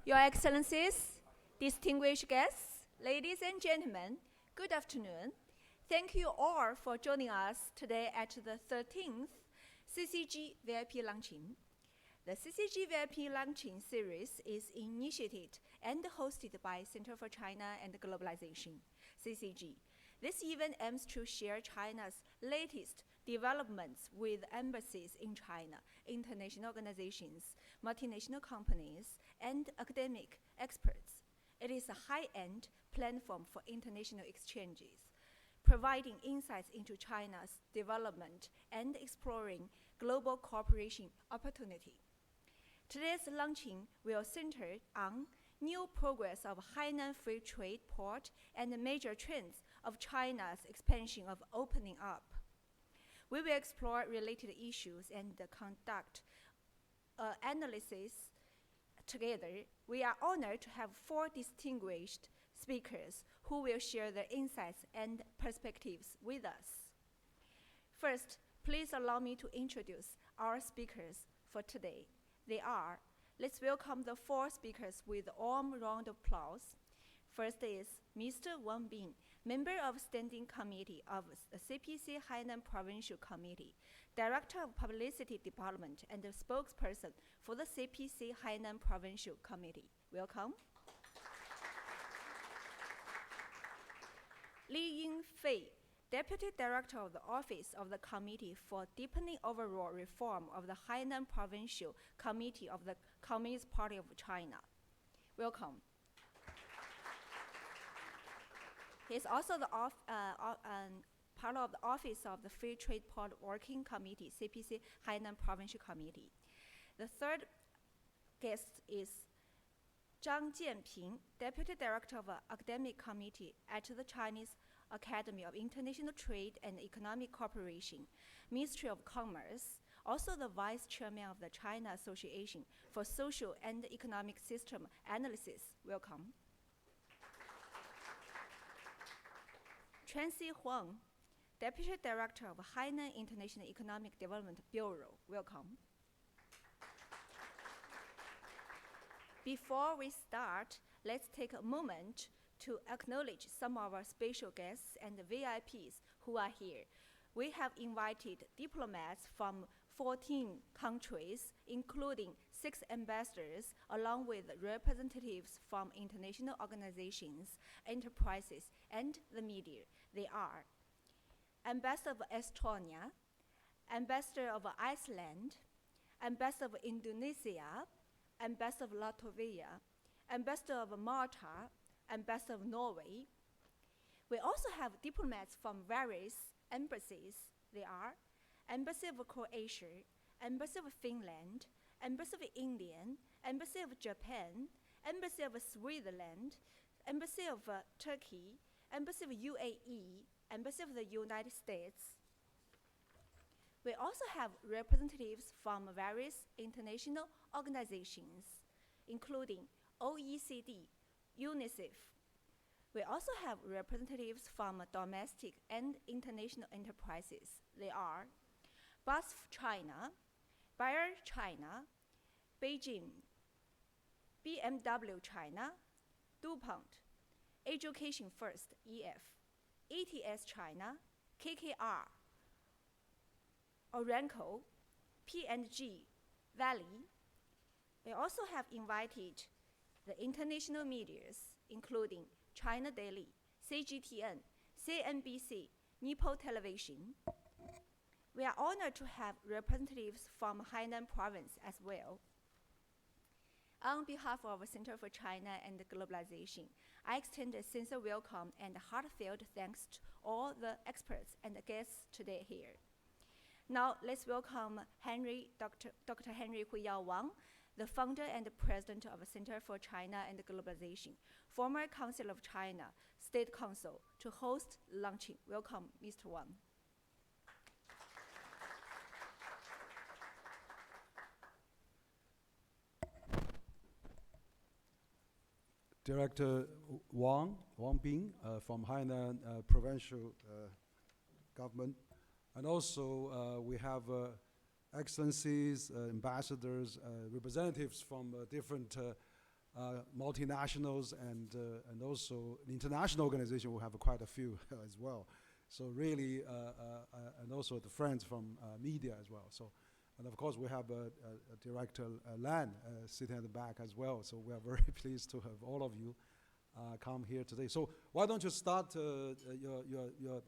Your Excellencies, distinguished guests, ladies and gentlemen, good afternoon. Thank you all for joining us today at the 13th CCG VIP Luncheon. The CCG VIP Luncheon series is initiated and hosted by Center for China and Globalization, CCG. This event aims to share China's latest developments with embassies in China, international organizations, multinational companies, and academic experts. It is a high-end platform for international exchanges, providing insights into China's development and exploring global cooperation opportunity. Today's luncheon will center on new progress of Hainan Free Trade Port and the major trends of China's expansion of opening up. We will explore related issues and conduct analysis together. We are honored to have 4 distinguished speakers who will share their insights and perspectives with us. First, please allow me to introduce our speakers for today. They are, let's welcome the 4 speakers with a warm round of applause. First is Mr. Wang Bing, Member of Standing Committee of the CPC Hainan Provincial Committee, Director of Publicity Department and the Spokesperson for the CPC Hainan Provincial Committee. Welcome. Li Yufei, Deputy Director of the Office of the Committee for Deepening Overall Reform of the Hainan Provincial Committee of the Communist Party of China. Welcome. He is also the part of the Office of the Free Trade Port Working Committee, CPC Hainan Provincial Committee. The third guest is Jianping, Deputy Director of the Academic Committee at the Chinese Academy of International Trade and Economic Cooperation, Ministry of Commerce, also the Vice Chairman of the China Association for Social and Economic System Analysis. Welcome. Tracy Huang, Deputy Director of Hainan International Economic Development Bureau. Welcome. Before we start, let's take a moment to acknowledge some of our special guests and VIPs who are here. We have invited diplomats from 14 countries, including 6 ambassadors, along with representatives from international organizations, enterprises, and the media. They are Ambassador of Estonia, Ambassador of Iceland, Ambassador of Indonesia, Ambassador of Latvia, Ambassador of Malta, Ambassador of Norway. We also have diplomats from various embassies. They are Embassy of Croatia, Embassy of Finland, Embassy of India, Embassy of Japan, Embassy of Switzerland, Embassy of Turkey, Embassy of UAE, Embassy of the United States. We also have representatives from various international organizations, including OECD, UNICEF. We also have representatives from domestic and international enterprises. They are BASF China, Bayer China, Beijing, BMW China, DuPont, Education First, EF, ETS China, KKR, Orenco, P&G, Valley. We also have invited the international medias, including China Daily, CGTN, CNBC, Nippon Television. We are honored to have representatives from Hainan Province as well. On behalf of our Center for China and Globalization, I extend a sincere welcome and heartfelt thanks to all the experts and guests today here. Now, let's welcome Dr. Henry Huiyao Wang, the founder and president of the Center for China and Globalization, former Council of China State Council, to host luncheon. Welcome, Mr. Wang. Director Wang Bing from Hainan Provincial Government. And also we have excellencies, ambassadors, representatives from different multinationals and also the international organization. We have quite a few as well. So really, and also the friends from media as well. So, and of course we have Director Lan sitting at the back as well. So we are very pleased to have all of you come here today. So why don't you start your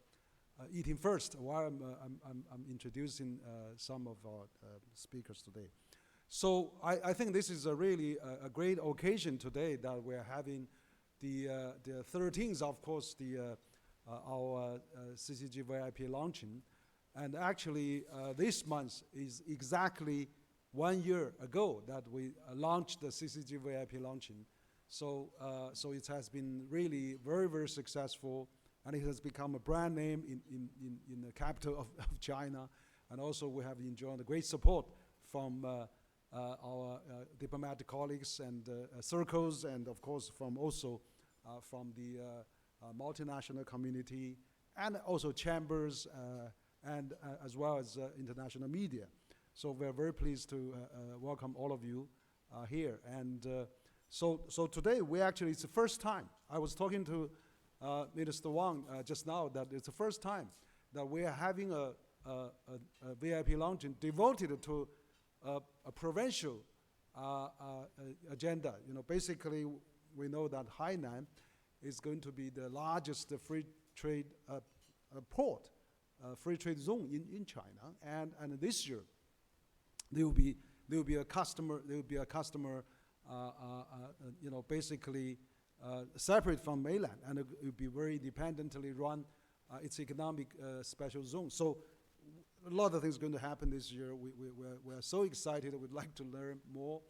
eating first while I'm introducing some of our speakers today. So I think this is a really a great occasion today that we're having the 13th, of course, our CCG VIP Luncheon. And actually, this month is exactly 1 year ago that we launched the CCG VIP Luncheon. So it has been really very, very successful, and it has become a brand name in the capital of China. And also we have enjoyed great support from our diplomatic colleagues and circles, and of course from also from the multinational community, and also chambers, and as well as international media. So we're very pleased to welcome all of you here. And so today we actually, it's the first time, I was talking to Minister Wang just now, that it's the first time that we are having a VIP luncheon devoted to a provincial agenda. You know, basically we know that Hainan is going to be the largest free trade port, free trade zone in China, and this year there will be a customer. You know, basically separate from mainland, and it will be very independently run its economic special zone. So a lot of things going to happen this year. We're so excited. We'd like to learn more,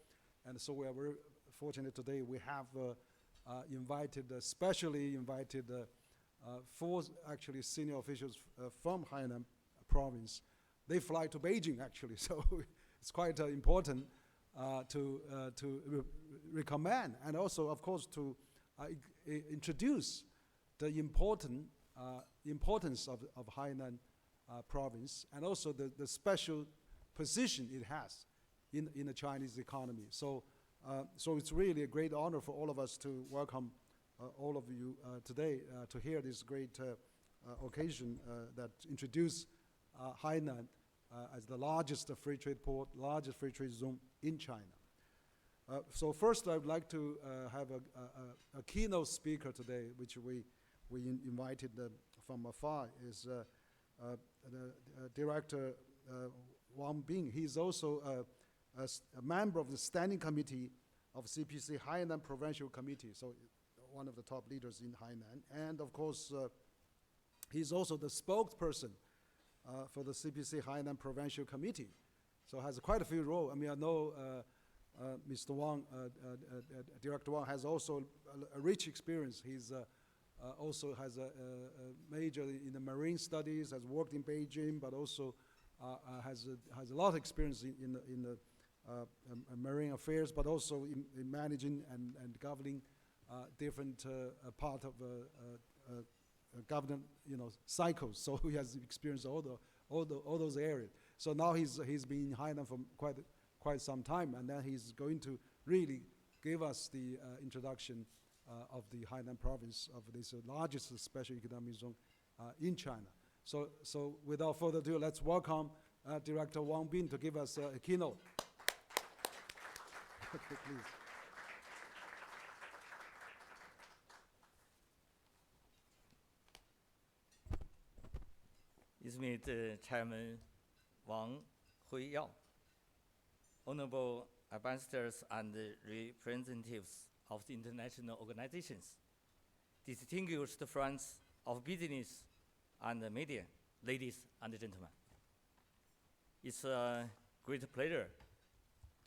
and so we are very fortunate today. We have specially invited 4 actually senior officials from Hainan province. They fly to Beijing actually, so it's quite important to recommend, and also of course to introduce the importance of Hainan province, and also the special position it has in the Chinese economy. So it's really a great honor for all of us to welcome all of you today to hear this great occasion that introduce Hainan as the largest free trade port, largest free trade zone in China. So first I would like to have a keynote speaker today, which we invited from afar, is the Director Wang Bing. He's also a member of the Standing Committee of CPC Hainan Provincial Committee, so one of the top leaders in Hainan. And of course, he's also the spokesperson for the CPC Hainan Provincial Committee. So has quite a few roles. I mean, I know Mr. Wang, Director Wang, has also a rich experience. He's also has a major in the marine studies, has worked in Beijing, but also has a lot of experience in the marine affairs, but also in managing and governing different part of government, cycles. So he has experienced all those areas. So now he's been in Hainan for quite some time, and then he's going to really give us the introduction of the Hainan province, of this largest special economic zone in China. So without further ado, let's welcome Director Wang Bing to give us a keynote. Okay, please. Esteemed Chairman Wang Huiyao, honorable ambassadors and representatives of the international organizations, distinguished friends of business and the media, ladies and gentlemen. It's a great pleasure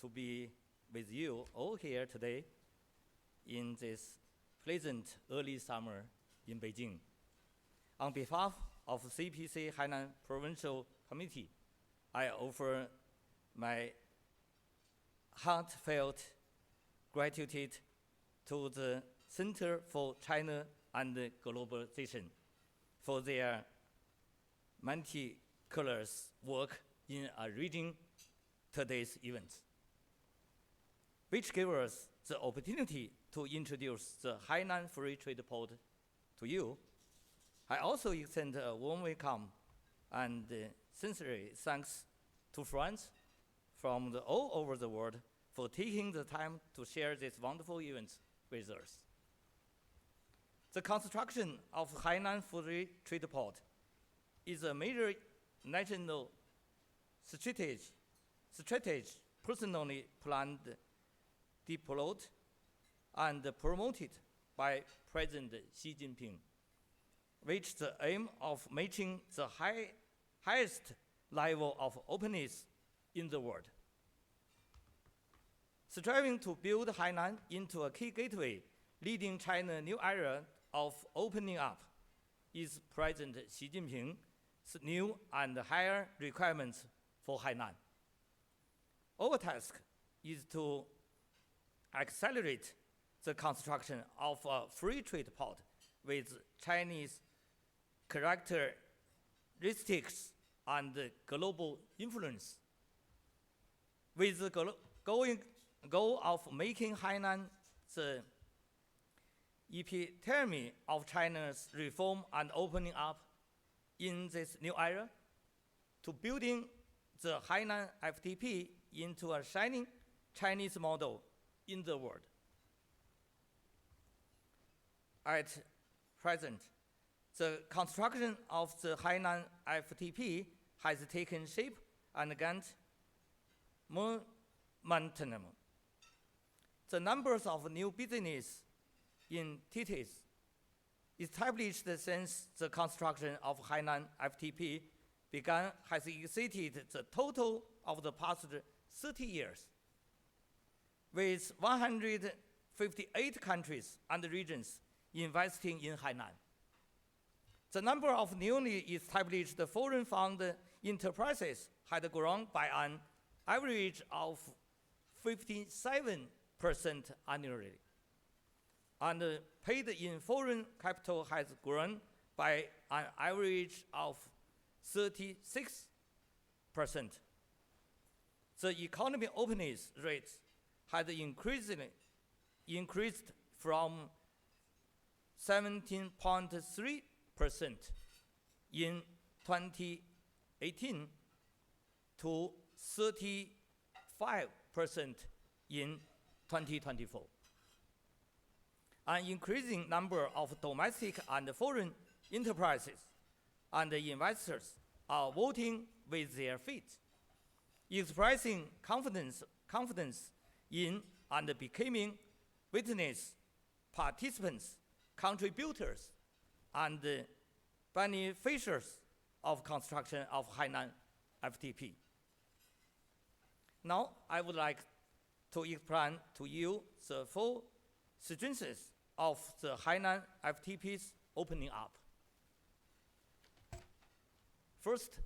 to be with you all here today in this pleasant early summer in Beijing. On behalf of CPC Hainan Provincial Committee, I offer my heartfelt gratitude to the Center for China and Globalization for their meticulous work in arranging today's event. which gave us the opportunity to introduce the Hainan Free Trade Port to you. I also extend a warm welcome and sincere thanks to friends from all over the world for taking the time to share this wonderful event with us. The construction of Hainan Free Trade Port is a major national strategy personally planned, deployed, and promoted by President Xi Jinping, with the aim of matching the highest level of openness in the world. Striving to build Hainan into a key gateway leading China's new era of opening up is President Xi Jinping's new and higher requirements for Hainan. Our task is to accelerate the construction of a free trade port with Chinese characteristics and global influence, with the goal of making Hainan the epitome of China's reform and opening up in this new era, to building the Hainan FTP into a shining Chinese model in the world. At present, the construction of the Hainan FTP has taken shape and gained momentum. The numbers of new business entities established since the construction of Hainan FTP began has exceeded the total of the past 30 years, with 158 countries and regions investing in Hainan. The number of newly established foreign fund enterprises had grown by an average of 57% annually, and paid-in foreign capital has grown by an average of 36%. The economy openness rate has increased from 17.3% in 2018 to 35% in 2024. An increasing number of domestic and foreign enterprises and investors are voting with their feet, expressing confidence in and becoming witness participants, contributors, and beneficiaries of construction of Hainan FTP. Now, I would like to explain to you the full stringency of the Hainan FTP's opening up. First,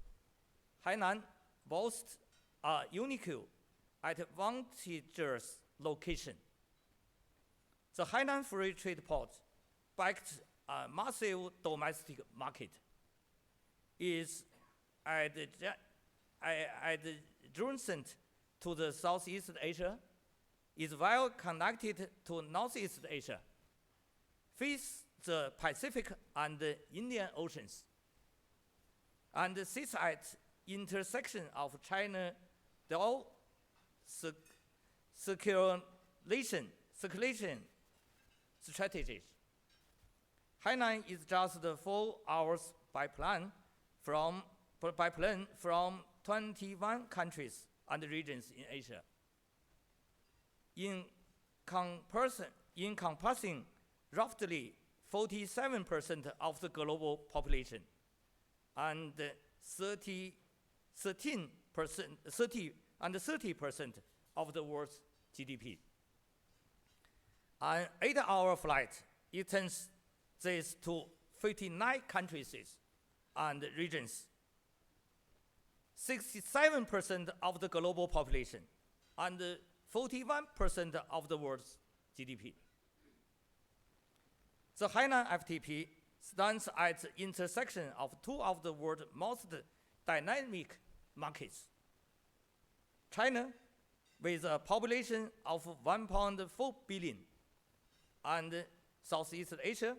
Hainan boasts a unique advantageous location. The Hainan Free Trade Port, backed a massive domestic market, is adjacent to the Southeast Asia, is well connected to Northeast Asia, faces the Pacific and the Indian Oceans, and sits at intersection of China circulation strategies. Hainan is just 4 hours by plane from 21 countries and regions in Asia, encompassing roughly 47% of the global population and 30% of the world's GDP. An 8-hour flight extends this to 59 countries and regions, 67% of the global population, and 41% of the world's GDP. The Hainan FTP stands at the intersection of 2 of the world's most dynamic markets, China with a population of 1.4 billion, and Southeast Asia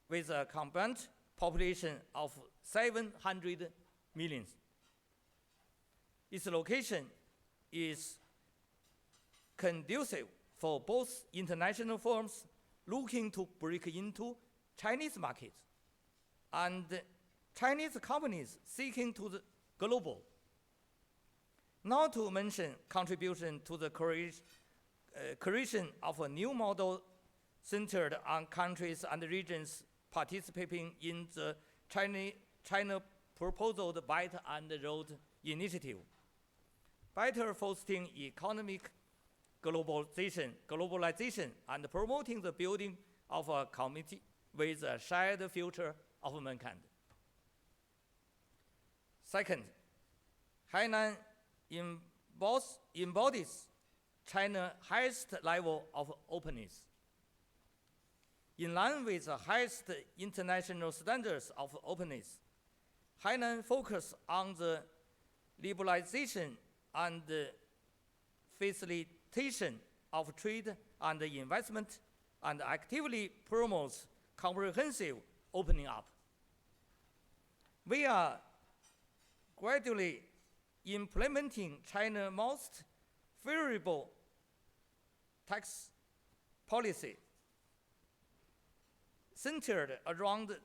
with a combined population of 700 million. Its location is conducive for both international firms looking to break into Chinese markets and Chinese companies seeking to the global. Not to mention contribution to the creation of a new model centered on countries and regions participating in the China proposed Belt and Road Initiative, better fostering economic globalization and promoting the building of a community with a shared future of mankind. Second, Hainan embodies China's highest level of openness. In line with the highest international standards of openness, Hainan focuses on the liberalization and facilitation of trade and investment, and actively promotes comprehensive opening up. We are gradually implementing China's most favorable tax policy centered around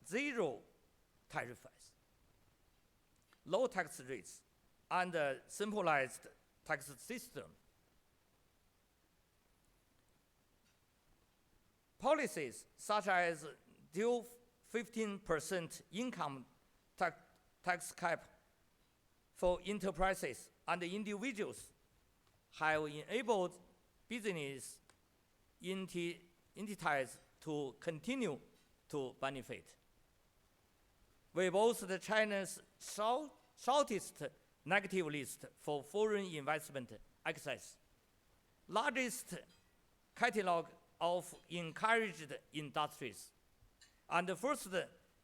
zero tariffs, low tax rates, and a centralized tax system. Policies such as due 15% income tax cap for enterprises and individuals have enabled business entities to continue to benefit. We boast China's shortest negative list for foreign investment access, largest catalog of encouraged industries, and the first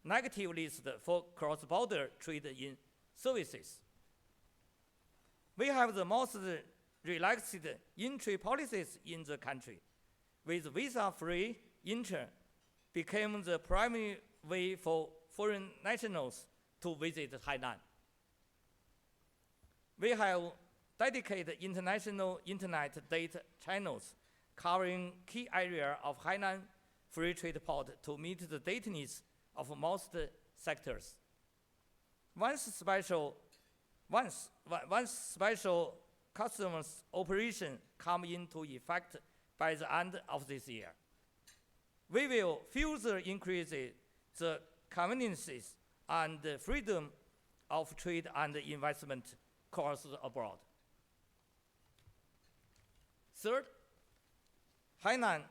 negative list for cross-border trade in services. We have the most relaxed entry policies in the country, with visa-free entry became the primary way for foreign nationals to visit Hainan. We have dedicated international internet data channels covering key areas of Hainan Free Trade Port to meet the data needs of most sectors. Once special customs operation come into effect by the end of this year, we will further increase the conveniences and freedom of trade and investment across abroad. Third, Hainan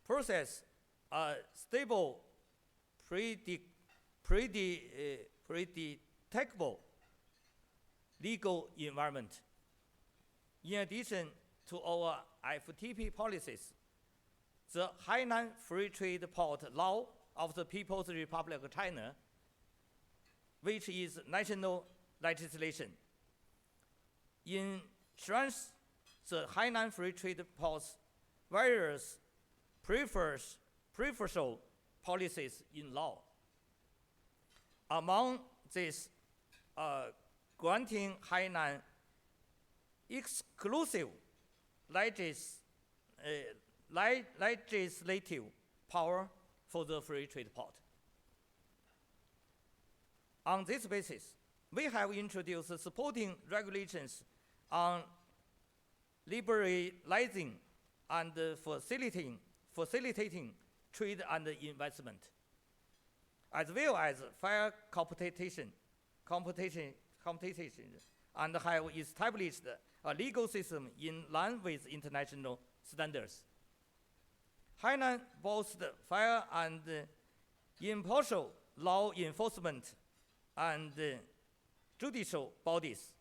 possesses a stable, predictable legal environment. In addition to our FTP policies, the Hainan Free Trade Port Law of the People's Republic of China, which is national legislation, enshrines the Hainan Free Trade Port's various preferential policies in law. Among these, granting Hainan exclusive legislative power for the free trade port. On this basis, we have introduced supporting regulations on liberalizing and facilitating trade and investment, as well as fair competition, and have established a legal system in line with international standards. Hainan boasts fair and impartial law enforcement and judicial bodies.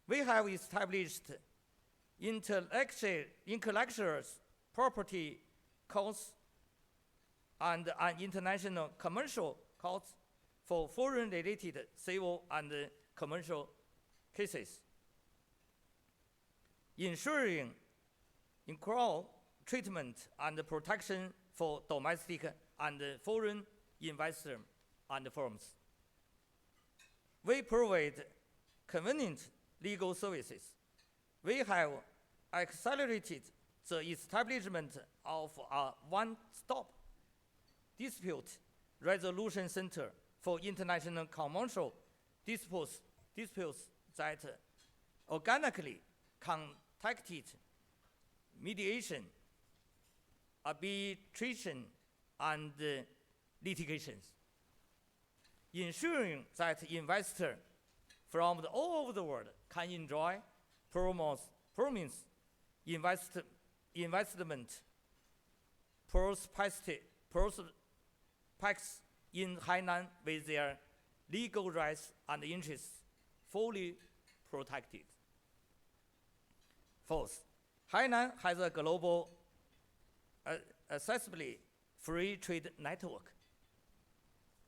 We have established intellectual property courts and an international commercial court for foreign-related civil and commercial cases. ensuring equal treatment and protection for domestic and foreign investors and firms. We provide convenient legal services. We have accelerated the establishment of a one-stop dispute resolution center for international commercial disputes that organically contacted mediation, arbitration, and litigations, ensuring that investors from all over the world can enjoy promised investment prospects in Hainan with their legal rights and interests fully protected. Fourth, Hainan has a global accessibly free trade network.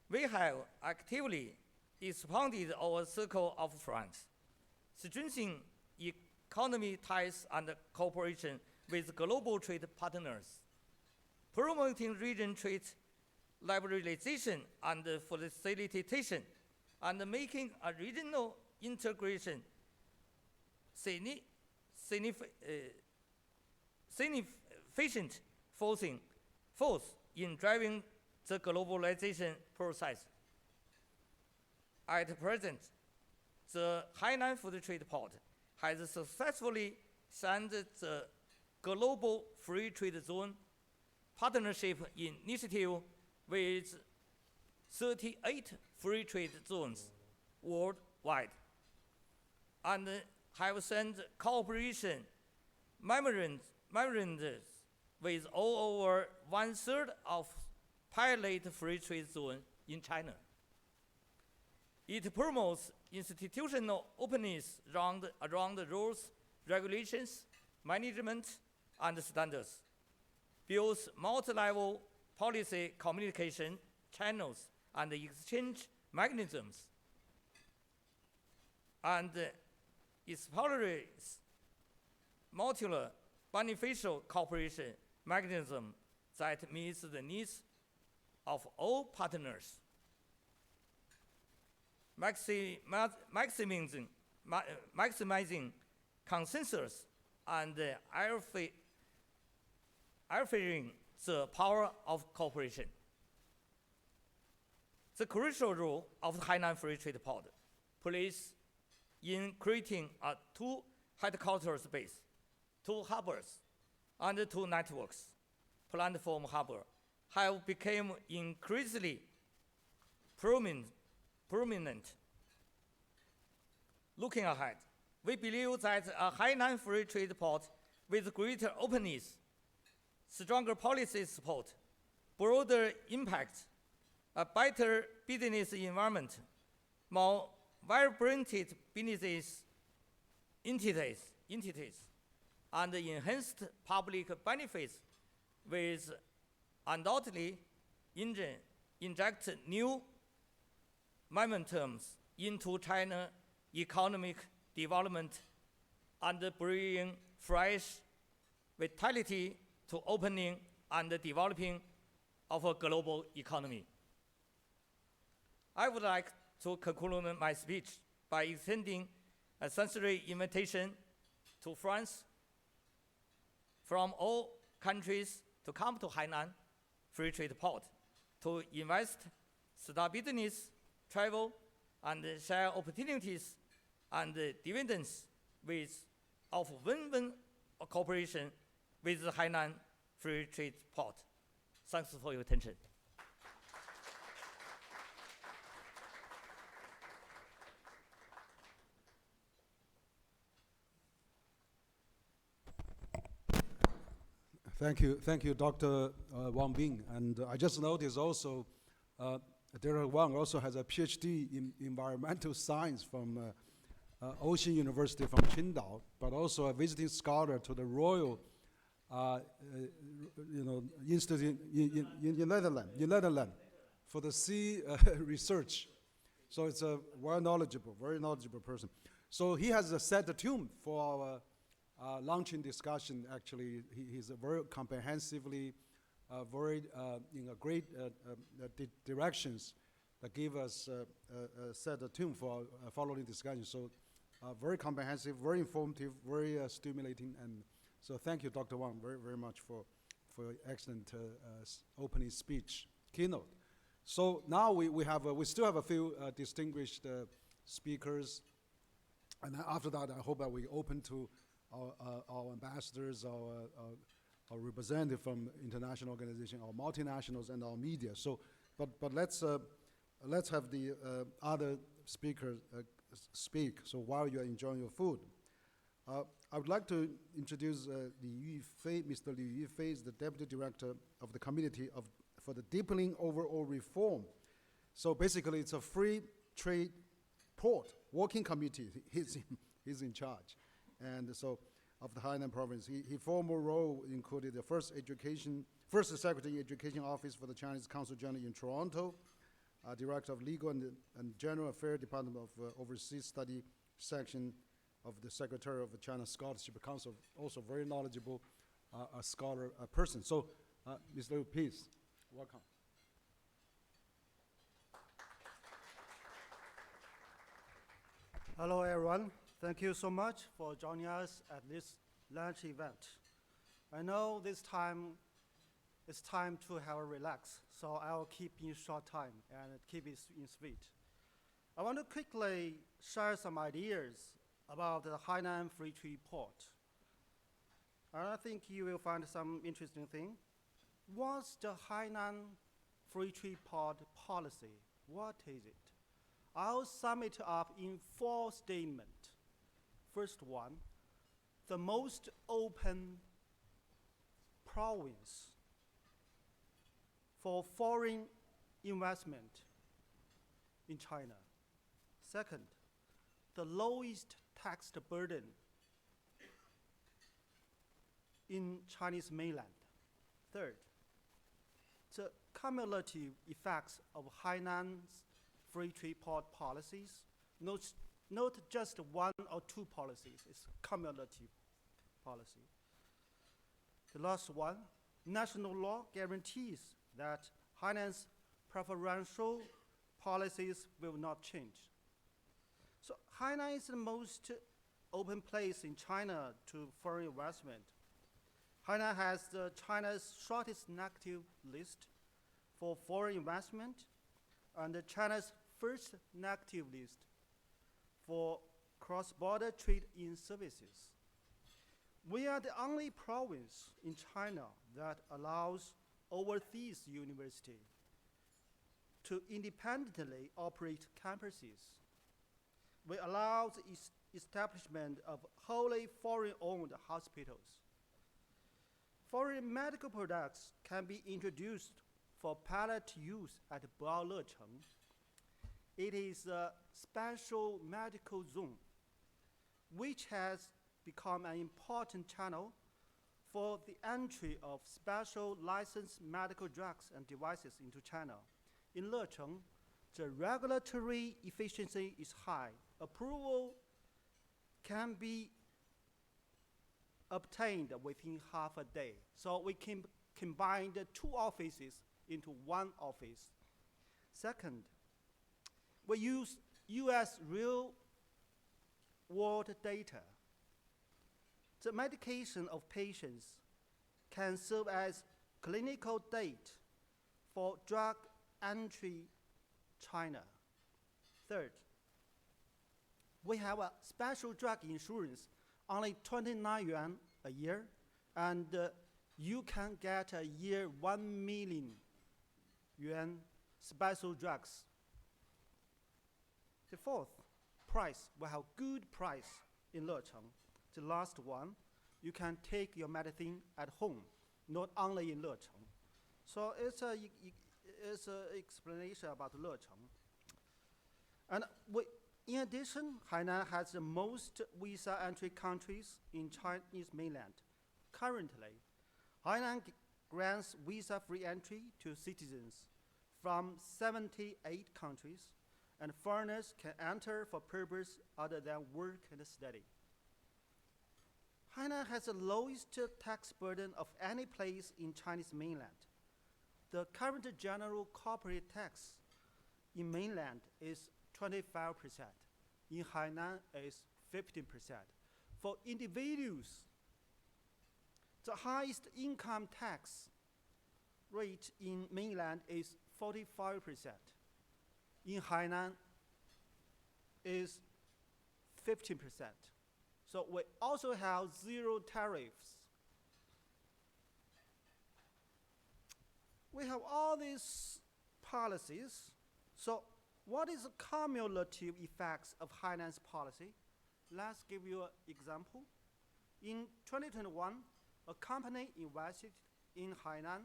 We have actively expanded our circle of friends, strengthening economy ties and cooperation with global trade partners, promoting region trade liberalization and facilitation, and making a regional integration significant force in driving the globalization process. At present, the Hainan Free Trade Port has successfully signed the Global Free Trade Zone Partnership Initiative with 38 free trade zones worldwide, and have signed cooperation memorandums with all over 1/3 of pilot free trade zones in China. It promotes institutional openness around rules, regulations, management, and standards, builds multi-level policy communication channels and exchange mechanisms, and explores multiple beneficial cooperation mechanism that meets the needs of all partners, maximizing consensus and amplifying the power of cooperation. The crucial role of the Hainan Free Trade Port plays in creating a two headquarters base, two harbors, and two networks. Platform harbor have become increasingly prominent. Looking ahead, we believe that a Hainan Free Trade Port with greater openness, stronger policy support, broader impact, a better business environment, more vibrant business entities, and enhanced public benefits will undoubtedly inject new momentum into China's economic development and bring fresh vitality to opening and developing of a global economy. I would like to conclude my speech by extending a sincere invitation to friends from all countries to come to Hainan Free Trade Port to invest, start business, travel, and share opportunities and dividends of win-win cooperation with the Hainan Free Trade Port. Thanks for your attention. Thank you, Dr. Wang Bing. And I just noticed also, Dr. Wang also has a PhD in environmental science from Ocean University from Qingdao, but also a visiting scholar to the Royal Institute in Netherlands for the sea research. So it's a very knowledgeable person. So he has set the tune for luncheon discussion. Actually, he's a very comprehensively, very in a great directions that give us set a tune for our following discussion. So very comprehensive, very informative, very stimulating. And so thank you, Dr. Wang, very, very much for your excellent opening speech, keynote. So now we still have a few distinguished speakers. And after that, I hope that we open to our ambassadors, our representative from international organization, our multinationals, and our media. So, but let's have the other speakers speak. So while you are enjoying your food, I would like to introduce Yufei. Mr. Liu Yufei is the Deputy Director of the Committee for the Deepening Overall Reform. So basically, it's a free trade port working committee. He's in charge, and so of the Hainan province. His former role included the first Secretary Education Office for the Chinese Consul General in Toronto, Director of Legal and General Affairs Department of Overseas Study Section of the Secretary of the China Scholarship Council, also very knowledgeable scholar person. So, Mr. Liu, please, welcome. Hello, everyone. Thank you so much for joining us at this lunch event. I know this time it's time to have a relax, so I'll keep in short time and keep it in sweet. I want to quickly share some ideas about the Hainan Free Trade Port. And I think you will find some interesting thing. What's the Hainan Free Trade Port policy? What is it? I'll sum it up in 4 statements. First one, the most open province for foreign investment in China. Second, the lowest tax burden in Chinese mainland. Third, the cumulative effects of Hainan's free trade port policies, not just 1 or 2 policies, it's cumulative policy. The last one, national law guarantees that Hainan's preferential policies will not change. So Hainan is the most open place in China to foreign investment. Hainan has China's shortest negative list for foreign investment and China's first negative list for cross-border trade in services. We are the only province in China that allows overseas university to independently operate campuses. We allow the establishment of wholly foreign-owned hospitals. Foreign medical products can be introduced for pilot use at Lecheng. It is a special medical zone, which has become an important channel for the entry of special licensed medical drugs and devices into China. In Lecheng, the regulatory efficiency is high. Approval can be obtained within half a day. So we can combine the 2 offices into 1 office. Second, we use US real-world data. The medication of patients can serve as clinical data for drug entry China. Third, we have a special drug insurance, only 29 yuan a year, and you can get a year 1 million yuan special drugs. The fourth, price. We have good price in Lecheng. The last one, you can take your medicine at home, not only in Lecheng. So it's an explanation about Lecheng. And in addition, Hainan has the most visa entry countries in Chinese mainland. Currently, Hainan grants visa-free entry to citizens from 78 countries, and foreigners can enter for purpose other than work and study. Hainan has the lowest tax burden of any place in Chinese mainland. The current general corporate tax in mainland is 25%. In Hainan is 15%. For individuals, the highest income tax rate in mainland is 45%. In Hainan is 15%. So we also have zero tariffs. We have all these policies. So what is the cumulative effects of Hainan's policy? Let's give you an example. In 2021, a company invested in Hainan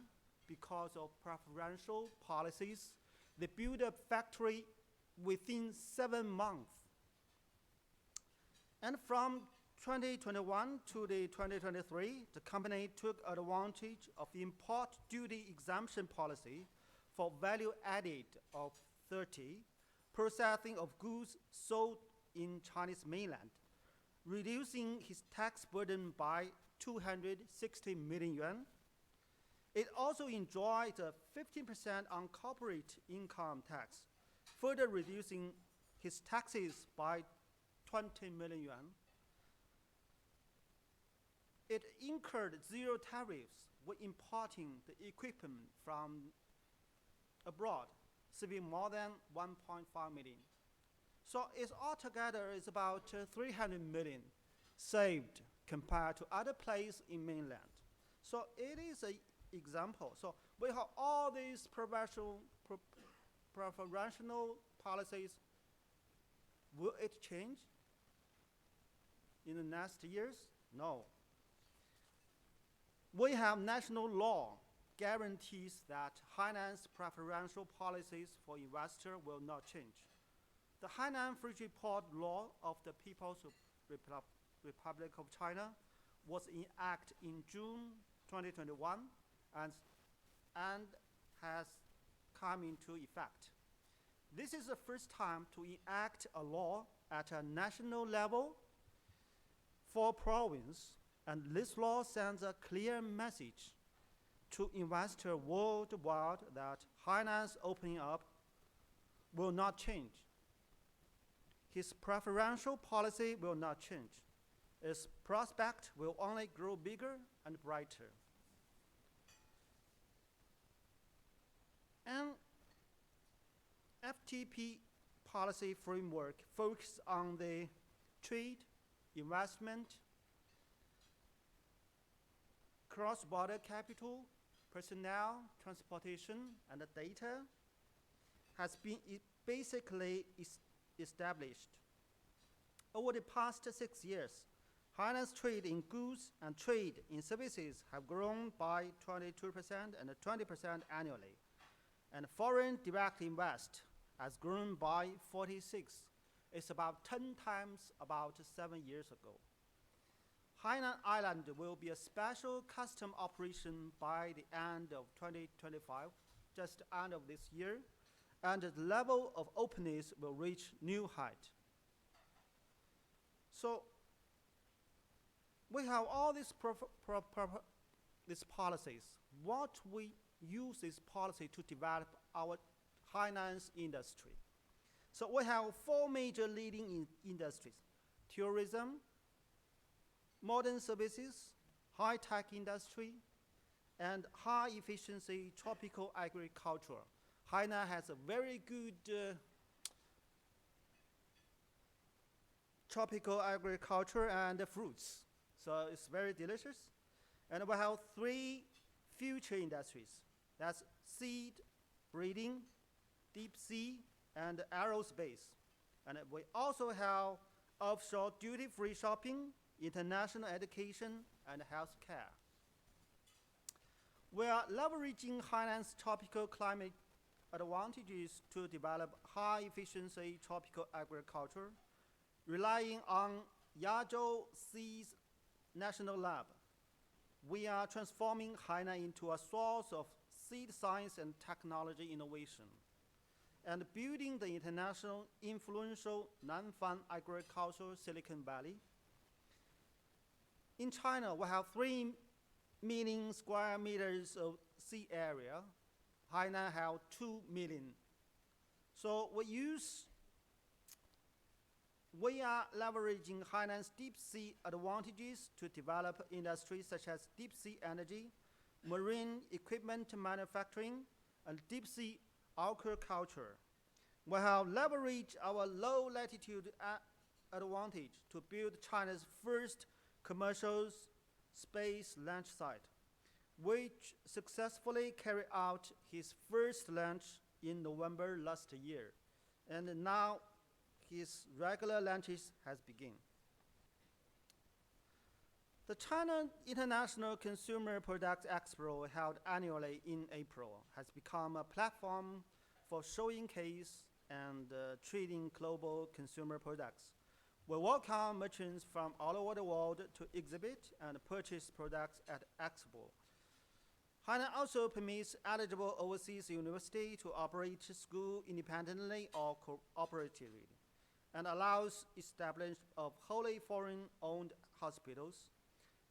because of preferential policies. They built a factory within 7 months. And from 2021 to the 2023, the company took advantage of import duty exemption policy for value added of 30, processing of goods sold in Chinese mainland, reducing his tax burden by 260 million yuan. It also enjoyed a 15% on corporate income tax, further reducing his taxes by 20 million yuan. It incurred zero tariffs when importing the equipment from abroad, saving more than 1.5 million. So it's altogether is about 300 million saved compared to other places in mainland. So it is an example. So we have all these preferential policies. Will it change in the next years? No. We have national law guarantees that Hainan's preferential policies for investors will not change. The Hainan Free Trade Port law of the People's Republic of China was enacted in June 2021 and has come into effect. This is the first time to enact a law at a national level for province, and this law sends a clear message to investors worldwide that Hainan's opening up will not change. His preferential policy will not change. Its prospect will only grow bigger and brighter. And FTP policy framework focuses on the trade, investment, cross-border capital, personnel, transportation, and data has been basically established. Over the past 6 years, Hainan's trade in goods and trade in services have grown by 22% and 20% annually. And foreign direct invest has grown by 46. It's about 10 times about 7 years ago. Hainan Island will be a special custom operation by the end of 2025, just the end of this year, and the level of openness will reach new height. So we have all these policies. What we use this policy to develop our Hainan's industry. So we have 4 major leading industries: tourism, modern services, high-tech industry, and high-efficiency tropical agriculture. Hainan has a very good tropical agriculture and fruits. So it's very delicious. And we have 3 future industries. That's seed breeding, deep sea, and aerospace. And we also have offshore duty-free shopping, international education, and healthcare. We are leveraging Hainan's tropical climate advantages to develop high-efficiency tropical agriculture, relying on Yazhou Seeds National Lab. We are transforming Hainan into a source of seed science and technology innovation, and building the international influential non-farm agricultural Silicon Valley. in China, we have 3 million square meters of sea area. Hainan have 2 million. So we are leveraging Hainan's deep sea advantages to develop industries such as deep sea energy, marine equipment manufacturing, and deep sea aquaculture. We have leveraged our low latitude advantage to build China's first commercial space launch site, which successfully carried out his first launch in November last year. And now his regular launches has begun. The China International Consumer Products Expo, held annually in April, has become a platform for showcase and trading global consumer products. We welcome merchants from all over the world to exhibit and purchase products at Expo. Hainan also permits eligible overseas universities to operate school independently or cooperatively, and allows establishment of wholly foreign-owned hospitals.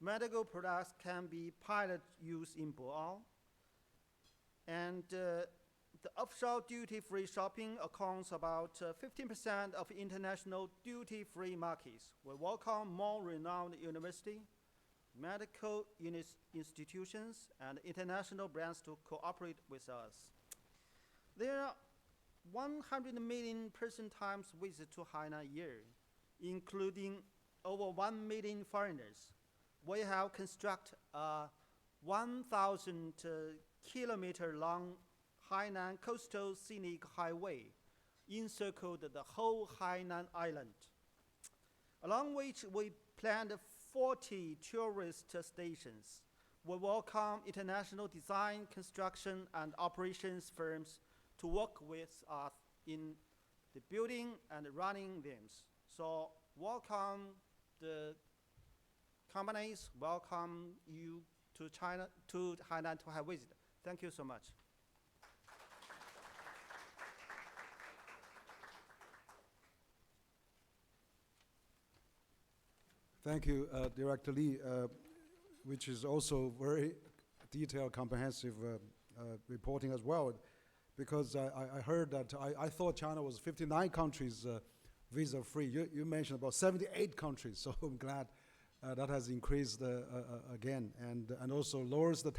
Medical products can be pilot use in Boao. And the offshore duty-free shopping accounts about 15% of international duty-free markets. We welcome more renowned universities, medical institutions, and international brands to cooperate with us. There are 100 million person times visit to Hainan a year, including over 1 million foreigners. We have constructed a 1,000 kilometer long Hainan coastal scenic highway encircled the whole Hainan island, along which we planned 40 tourist stations. We welcome international design, construction, and operations firms to work with us in the building and running them. So welcome the companies, welcome you to China, to Hainan to have visit. Thank you so much. Thank you, Director Li, which is also very detailed, comprehensive reporting as well, because I heard that I thought China was 59 countries visa-free. You mentioned about 78 countries, so I'm glad that has increased again, and also lowers the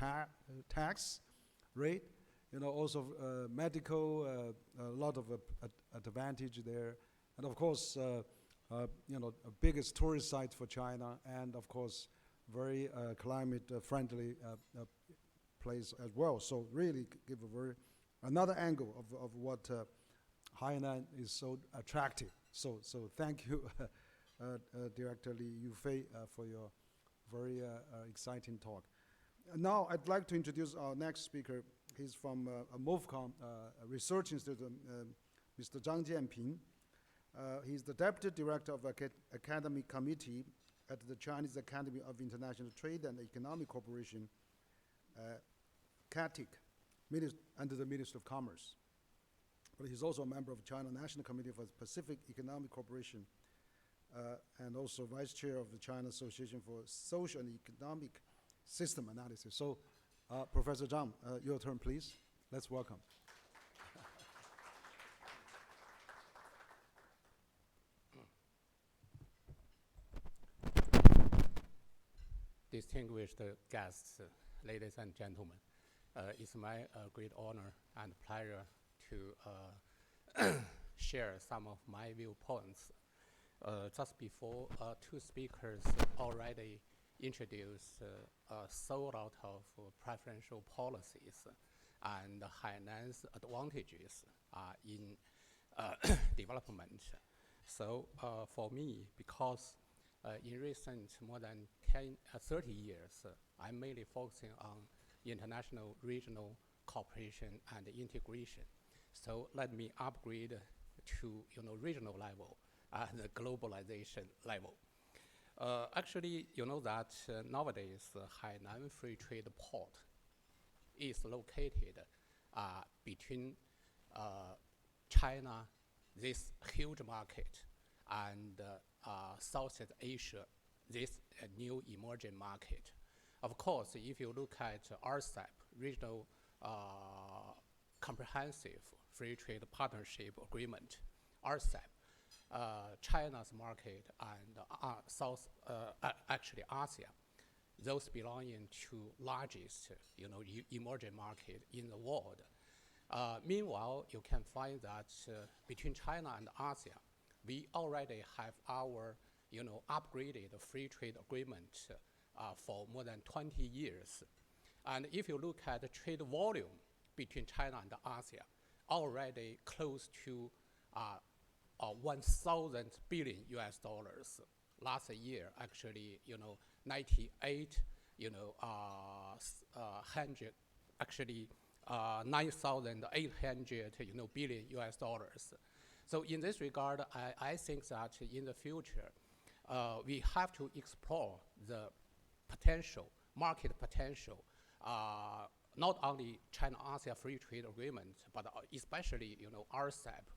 tax rate. You know, also medical, a lot of advantage there, and of course, you know, a biggest tourist site for China, and of course, very climate-friendly place as well. So really give a another angle of what Hainan is so attractive. So thank you, Director Li Yufei, for your very exciting talk. Now I'd like to introduce our next speaker. He's from MOFCOM Research Institute, Mr. Zhang Jianping. He's the Deputy Director of Academic Committee at the Chinese Academy of International Trade and Economic Cooperation, CAITEC, under the Ministry of Commerce. But he's also a member of China National Committee for Pacific Economic Cooperation, and also Vice Chair of the China Association for Social and Economic System Analysis. So, Professor Zhang, your turn, please. Let's welcome. Distinguished guests, ladies and gentlemen, it's my great honor and pleasure to share some of my viewpoints. Just before, two speakers already introduced a whole lot of preferential policies and Hainan's advantages in development. So for me, because in recent more than 30 years, I'm mainly focusing on international regional cooperation and integration. So let me upgrade to regional level and the globalization level. Actually, you know that nowadays Hainan Free Trade Port is located between China, this huge market, and Southeast Asia this new emerging market. Of course, if you look at RCEP, Regional Comprehensive Free Trade Partnership Agreement, RCEP, China's market and actually ASEAN, those belonging to largest, emerging market in the world. Meanwhile, you can find that between China and ASEAN, we already have our, upgraded free trade agreement for more than 20 years. And if you look at the trade volume between China and ASEAN, already close to 1,000 billion US dollars. Last year, actually, 98, 9,800, billion US dollars. So in this regard, I think that in the future, we have to explore the potential, market potential, not only China-ASEAN Free Trade Agreement, but especially, RCEP.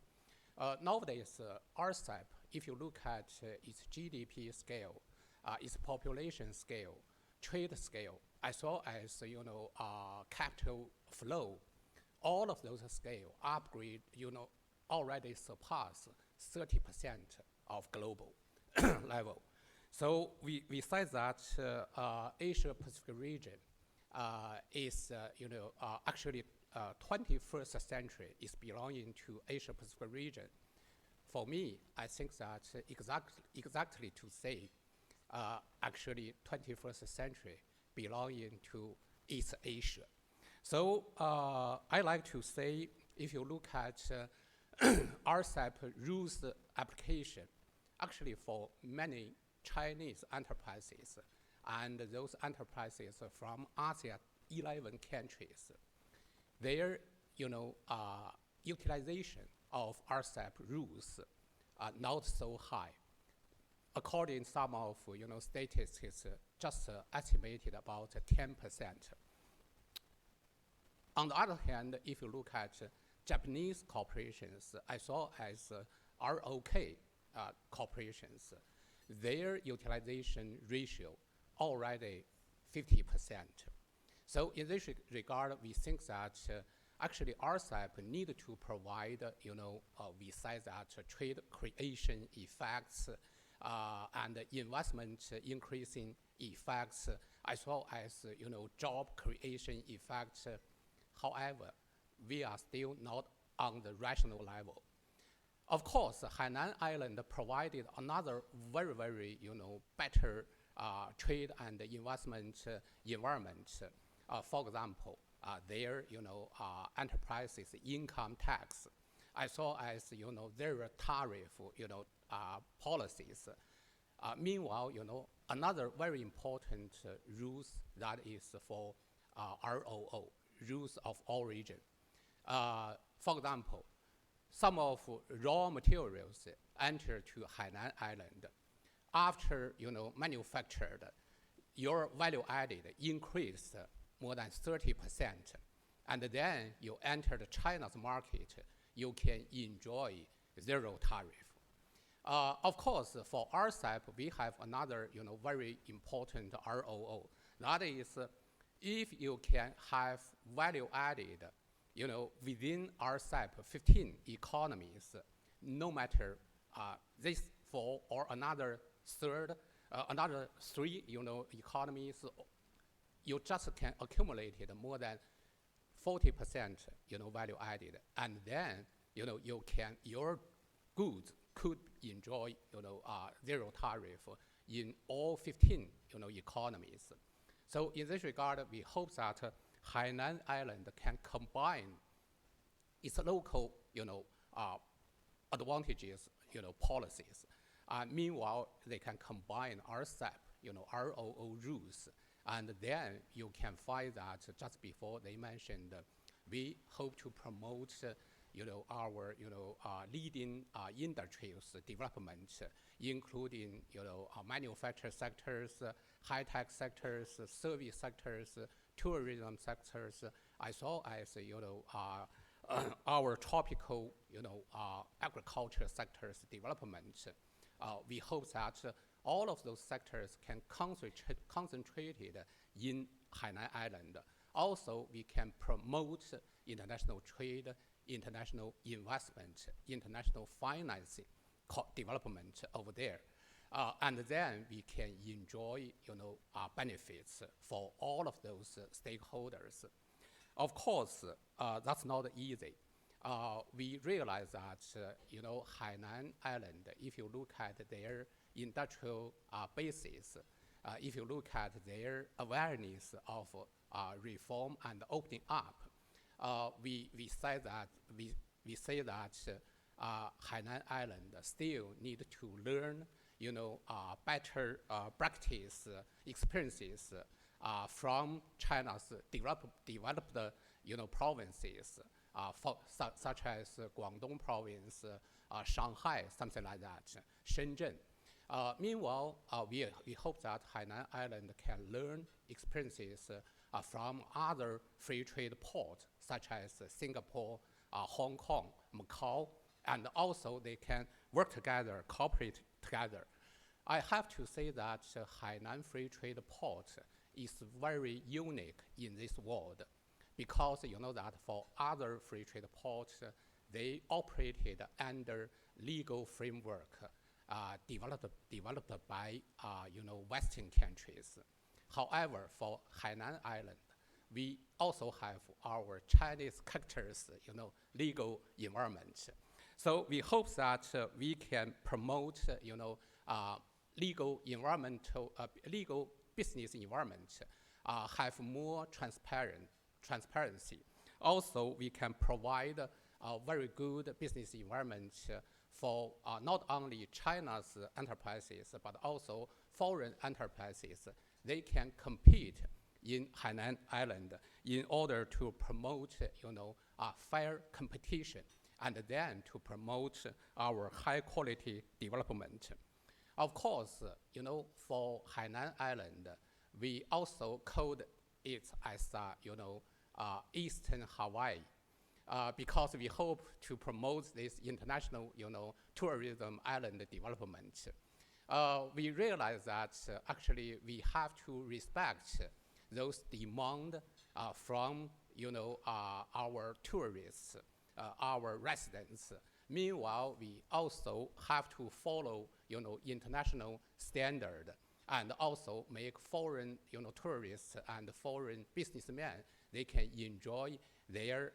Nowadays, RCEP, if you look at its GDP scale, its population scale, trade scale, as well as, capital flow, all of those scale upgrade, already surpass 30% of global level. So we say that Asia Pacific region is, actually 21st century is belonging to Asia Pacific region. For me, I think that exactly to say, actually 21st century belonging to East Asia. So I like to say, if you look at RCEP rules application, actually for many Chinese enterprises and those enterprises from ASEAN 11 countries, their utilization of RCEP rules are not so high. According to some of statistics, just estimated about 10%. On the other hand, if you look at Japanese corporations, as well as ROK corporations, their utilization ratio already 50%. So in this regard, we think that actually RCEP need to provide, we say that trade creation effects and investment increasing effects, as well as, job creation effects. However, we are still not on the rational level. Of course, Hainan Island provided another very, very, better trade and investment environment. For example, their, enterprises income tax, as well as, their tariff, policies. Meanwhile, another very important rules that is for ROO, rules of origin. For example, some of raw materials enter to Hainan Island. After, manufactured, your value added increased more than 30%. And then you enter the China's market, you can enjoy zero tariff. Of course, for RCEP, we have another, very important ROO. That is, if you can have value added, within RCEP 15 economies, no matter this four or another three, economies, you just can accumulate it more than 40%, value added, and then, your goods could enjoy, zero tariff in all 15, economies. So in this regard, we hope that Hainan Island can combine its local, advantages, policies. Meanwhile, they can combine RCEP, ROO rules, and then you can find that just before they mentioned, we hope to promote, our, leading industries development, including, manufacturing sectors, high-tech sectors, service sectors, tourism sectors, as well as, our tropical, agriculture sectors development. We hope that all of those sectors can concentrated in Hainan Island. Also, we can promote international trade, international investment, international financing, development over there. And then we can enjoy, benefits for all of those stakeholders. Of course, that's not easy. We realize that, Hainan Island, if you look at their industrial basis, if you look at their awareness of reform and opening up, we say that Hainan Island still need to learn, better practice experiences from China's developed provinces, such as Guangdong province, Shanghai, something like that, Shenzhen. Meanwhile, we hope that Hainan Island can learn experiences from other free trade ports, such as Singapore, Hong Kong, Macau, and also they can work together, cooperate together. I have to say that Hainan Free Trade Port is very unique in this world, because you know that for other free trade ports, they operated under legal framework developed by Western countries. However, for Hainan Island, we also have our Chinese characters, legal environment. So we hope that we can promote, legal business environment, have more transparency. Also, we can provide a very good business environment for not only China's enterprises, but also foreign enterprises. They can compete in Hainan Island in order to promote, fair competition, and then to promote our high-quality development. Of course, for Hainan Island, we also called it as, Eastern Hawaii, because we hope to promote this international, tourism island development. We realize that actually we have to respect those demands from, our tourists, our residents. Meanwhile, we also have to follow, international standard, and also make foreign, tourists and foreign businessmen, they can enjoy their,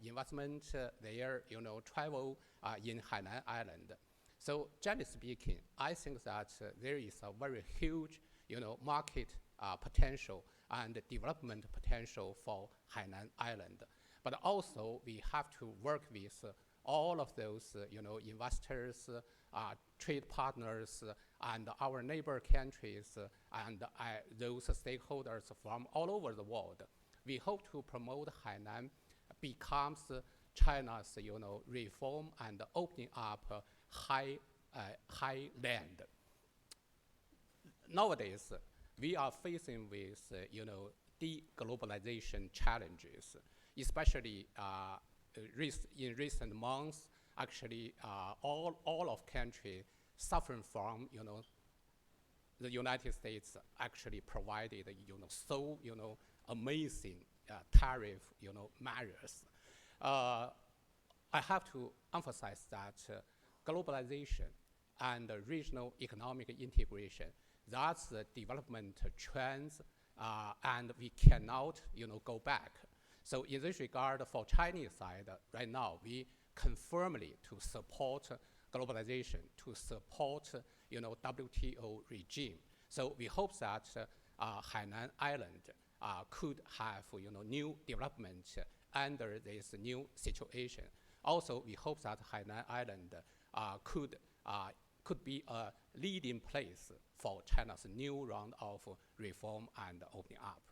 investment, their, travel in Hainan Island. So generally speaking, I think that there is a very huge, market potential and development potential for Hainan Island. But also we have to work with all of those, investors, trade partners, and our neighbor countries, and those stakeholders from all over the world. We hope to promote Hainan becomes China's, reform and opening up high land. Nowadays, we are facing with, deglobalization challenges, especially in recent months. Actually, all of countries suffering from, the United States actually provided, so, amazing tariff, measures. I have to emphasize that globalization and regional economic integration, that's the development trends, and we cannot, go back. So in this regard, for Chinese side, right now, we confirmly to support globalization, to support, WTO regime. So we hope that Hainan Island could have, new development under this new situation. Also, we hope that Hainan Island could be a leading place for China's new round of reform and opening up.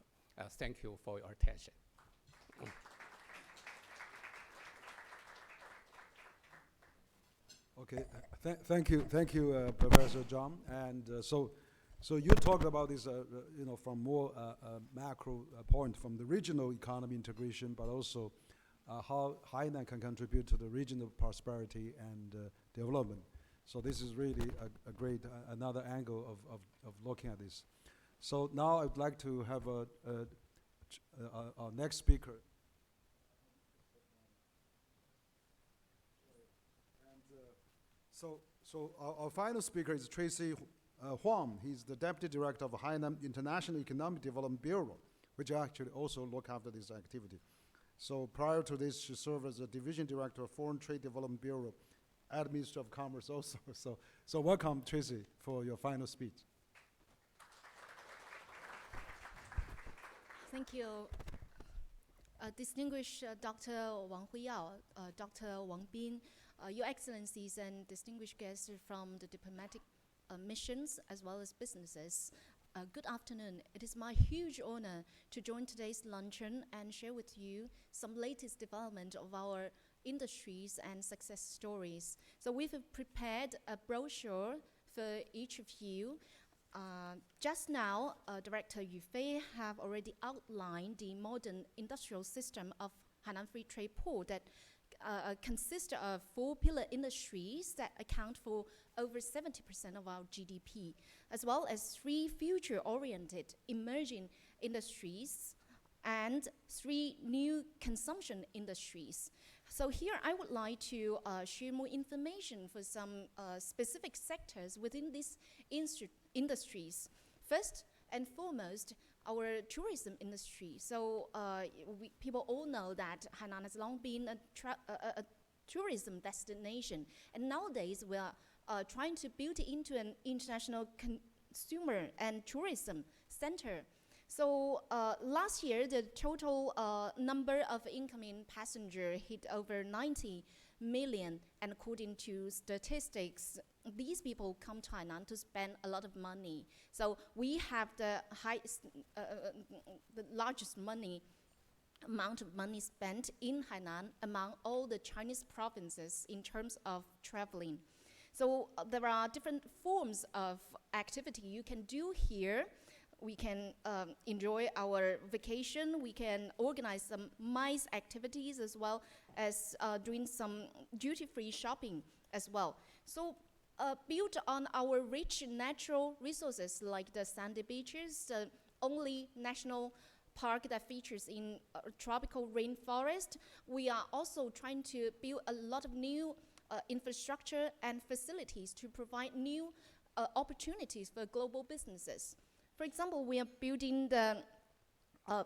Thank you for your attention. Okay, thank you, Professor Zhang. And so you talked about this, from more macro point, from the regional economy integration, but also how Hainan can contribute to the regional prosperity and development. So this is really a great, another angle of looking at this. So now I'd like to have our next speaker. So our final speaker is Tracy Huang. He's the Deputy Director of Hainan International Economic Development Bureau, which actually also look after this activity. So prior to this, she served as a Division Director of Foreign Trade Development Bureau at Ministry of Commerce also. So welcome, Tracy, for your final speech. Thank you. Distinguished Dr. Wang Huiyao, Dr. Wang Bin, Your Excellencies and distinguished guests from the diplomatic missions as well as businesses, good afternoon. It is my huge honor to join today's luncheon and share with you some latest development of our industries and success stories. So we've prepared a brochure for each of you. Just now, Director Yufei have already outlined the modern industrial system of Hainan Free Trade Port that consists of 4 pillar industries that account for over 70% of our GDP, as well as 3 future-oriented emerging industries and 3 new consumption industries. So here I would like to share more information for some specific sectors within these industries. First and foremost, our tourism industry. So people all know that Hainan has long been a tourism destination, and nowadays we are trying to build it into an international consumer and tourism center. So last year, the total number of incoming passengers hit over 90 million, and according to statistics, these people come to Hainan to spend a lot of money. So we have the largest amount of money spent in Hainan among all the Chinese provinces in terms of traveling. So there are different forms of activity you can do here. We can enjoy our vacation. We can organize some MICE activities as well as doing some duty-free shopping as well. So built on our rich natural resources like the sandy beaches, the only national park that features in tropical rainforest, we are also trying to build a lot of new infrastructure and facilities to provide new opportunities for global businesses. For example, we are building the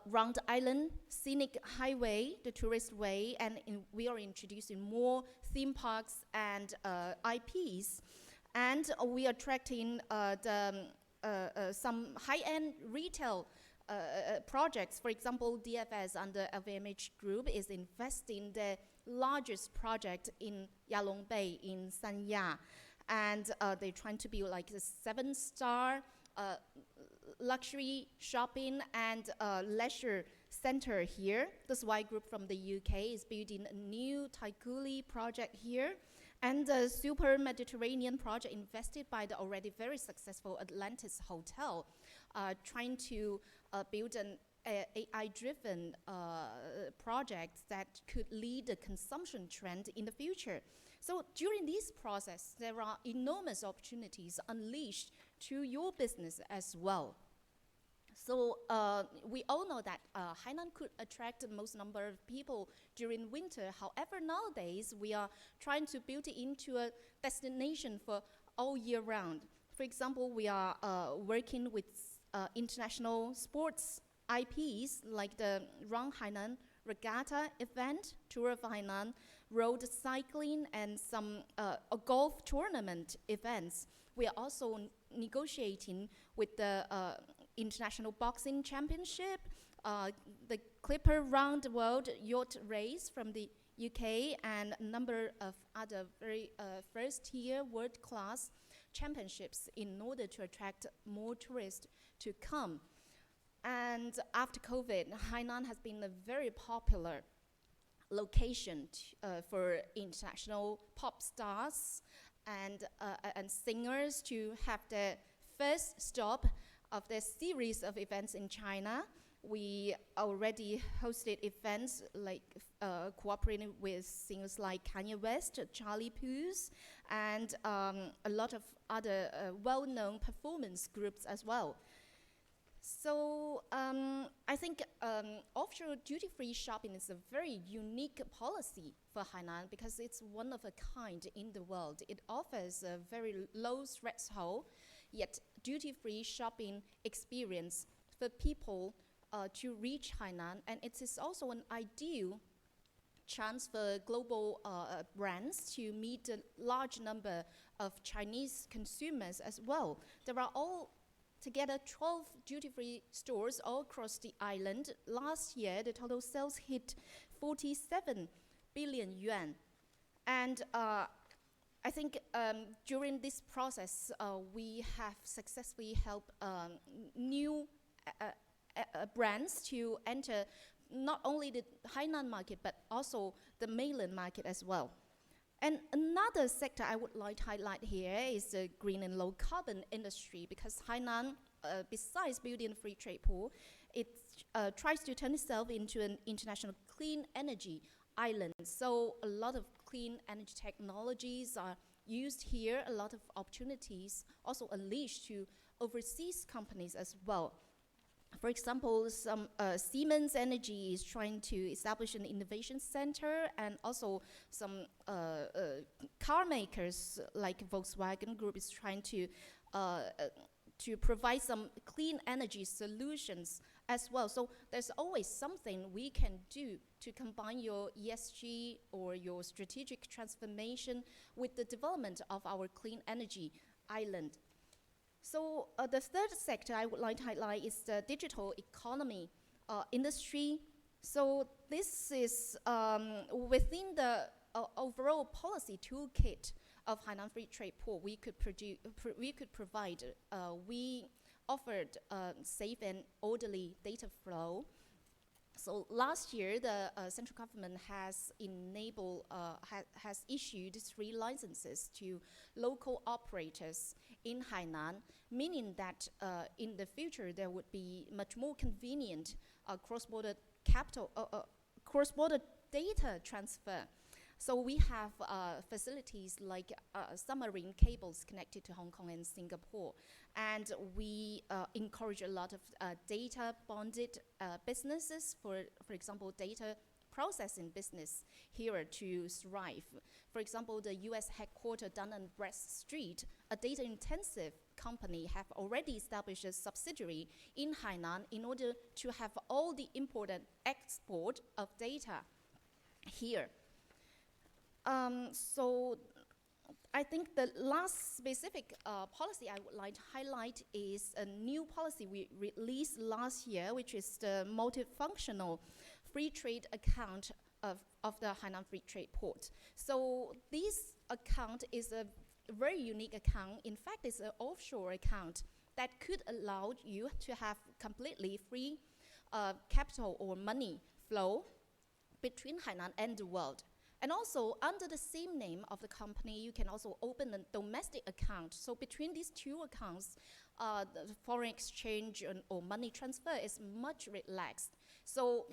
Round Island Scenic Highway, the tourist way, and we are introducing more theme parks and IPs. And we are attracting some high-end retail projects. For example, DFS under LVMH Group is investing the largest project in Yalong Bay in Sanya. And they're trying to build like a 7-star luxury shopping and leisure center here. The SY Group from the UK is building a new Taikuli project here, and the Super Mediterranean project invested by the already very successful Atlantis Hotel, trying to build an AI-driven project that could lead the consumption trend in the future. So during this process, there are enormous opportunities unleashed to your business as well. So we all know that Hainan could attract the most number of people during winter. However, nowadays we are trying to build it into a destination for all year round. For example, we are working with international sports IPs like the Run Hainan Regatta event, Tour of Hainan, road cycling, and some golf tournament events. We are also negotiating with the International Boxing Championship, the Clipper Round World Yacht Race from the UK, and a number of other very first-tier world-class championships in order to attract more tourists to come. And after COVID, Hainan has been a very popular location for international pop stars and singers to have their first stop of the series of events in China. We already hosted events like cooperating with singers like Kanye West, Charlie Puth, and a lot of other well-known performance groups as well. So I think offshore duty-free shopping is a very unique policy for Hainan because it's one of a kind in the world. It offers a very low threshold, yet duty-free shopping experience for people to reach Hainan, and it is also an ideal chance for global brands to meet a large number of Chinese consumers as well. There are all together 12 duty-free stores all across the island. Last year, the total sales hit 47 billion yuan. And I think during this process, we have successfully helped new brands to enter not only the Hainan market, but also the mainland market as well. And another sector I would like to highlight here is the green and low carbon industry, because Hainan, besides building a free trade port, it tries to turn itself into an international clean energy island. So a lot of clean energy technologies are used here, a lot of opportunities also unleashed to overseas companies as well. For example, some Siemens Energy is trying to establish an innovation center, and also some car makers like Volkswagen Group is trying to provide some clean energy solutions as well. So there's always something we can do to combine your ESG or your strategic transformation with the development of our clean energy island. So the third sector I would like to highlight is the digital economy industry. So this is within the overall policy toolkit of Hainan Free Trade Port. We offered safe and orderly data flow. So last year, the central government has has issued 3 licenses to local operators in Hainan, meaning that in the future there would be much more convenient cross-border data transfer. So we have facilities like submarine cables connected to Hong Kong and Singapore, and we encourage a lot of data-bonded businesses, for example, data processing business here to thrive. For example, the US headquarters Dun & Bradstreet, a data-intensive company, have already established a subsidiary in Hainan in order to have all the import and export of data here. So I think the last specific policy I would like to highlight is a new policy we released last year, which is the multifunctional free trade account of the Hainan Free Trade Port. So this account is a very unique account. In fact, it's an offshore account that could allow you to have completely free capital or money flow between Hainan and the world. And also, under the same name of the company, you can also open a domestic account. So between these 2 accounts, the foreign exchange or money transfer is much relaxed. So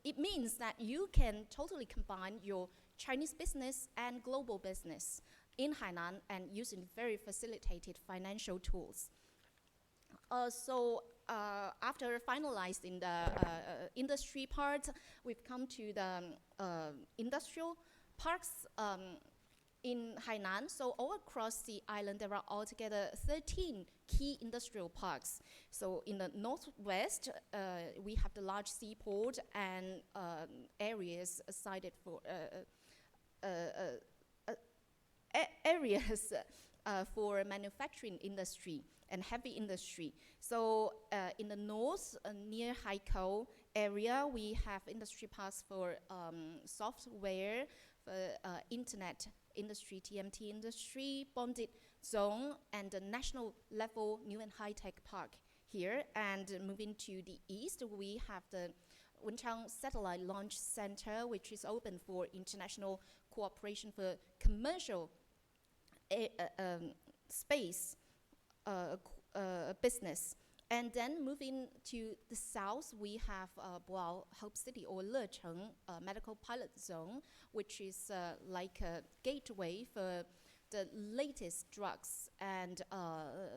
it means that you can totally combine your Chinese business and global business in Hainan and using very facilitated financial tools. After finalizing the industry part, we've come to the industrial parks in Hainan. So all across the island, there are altogether 13 key industrial parks. So in the northwest, we have the large seaport and areas cited for areas for manufacturing industry and heavy industry. So in the north, near Haikou area, we have industry parks for software, for internet industry, TMT industry, bonded zone, and the national level new and high-tech park here. And moving to the east, we have the Wenchang Satellite Launch Center, which is open for international cooperation for commercial space business. And then moving to the south, we have Boao Hope City or Lecheng medical pilot zone, which is like a gateway for the latest drugs and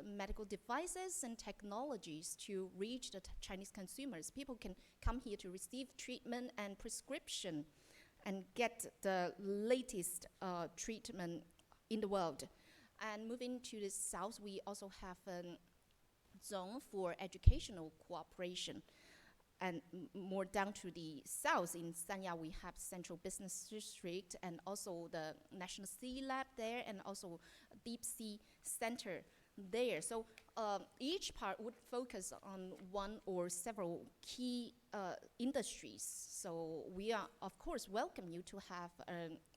medical devices and technologies to reach the Chinese consumers. People can come here to receive treatment and prescription and get the latest treatment in the world. And moving to the south, we also have a zone for educational cooperation. And more down to the south in Sanya, we have Central Business District and also the National Sea Lab there, and also Deep Sea Center there. So each part would focus on one or several key industries. So we are, of course, welcome you to have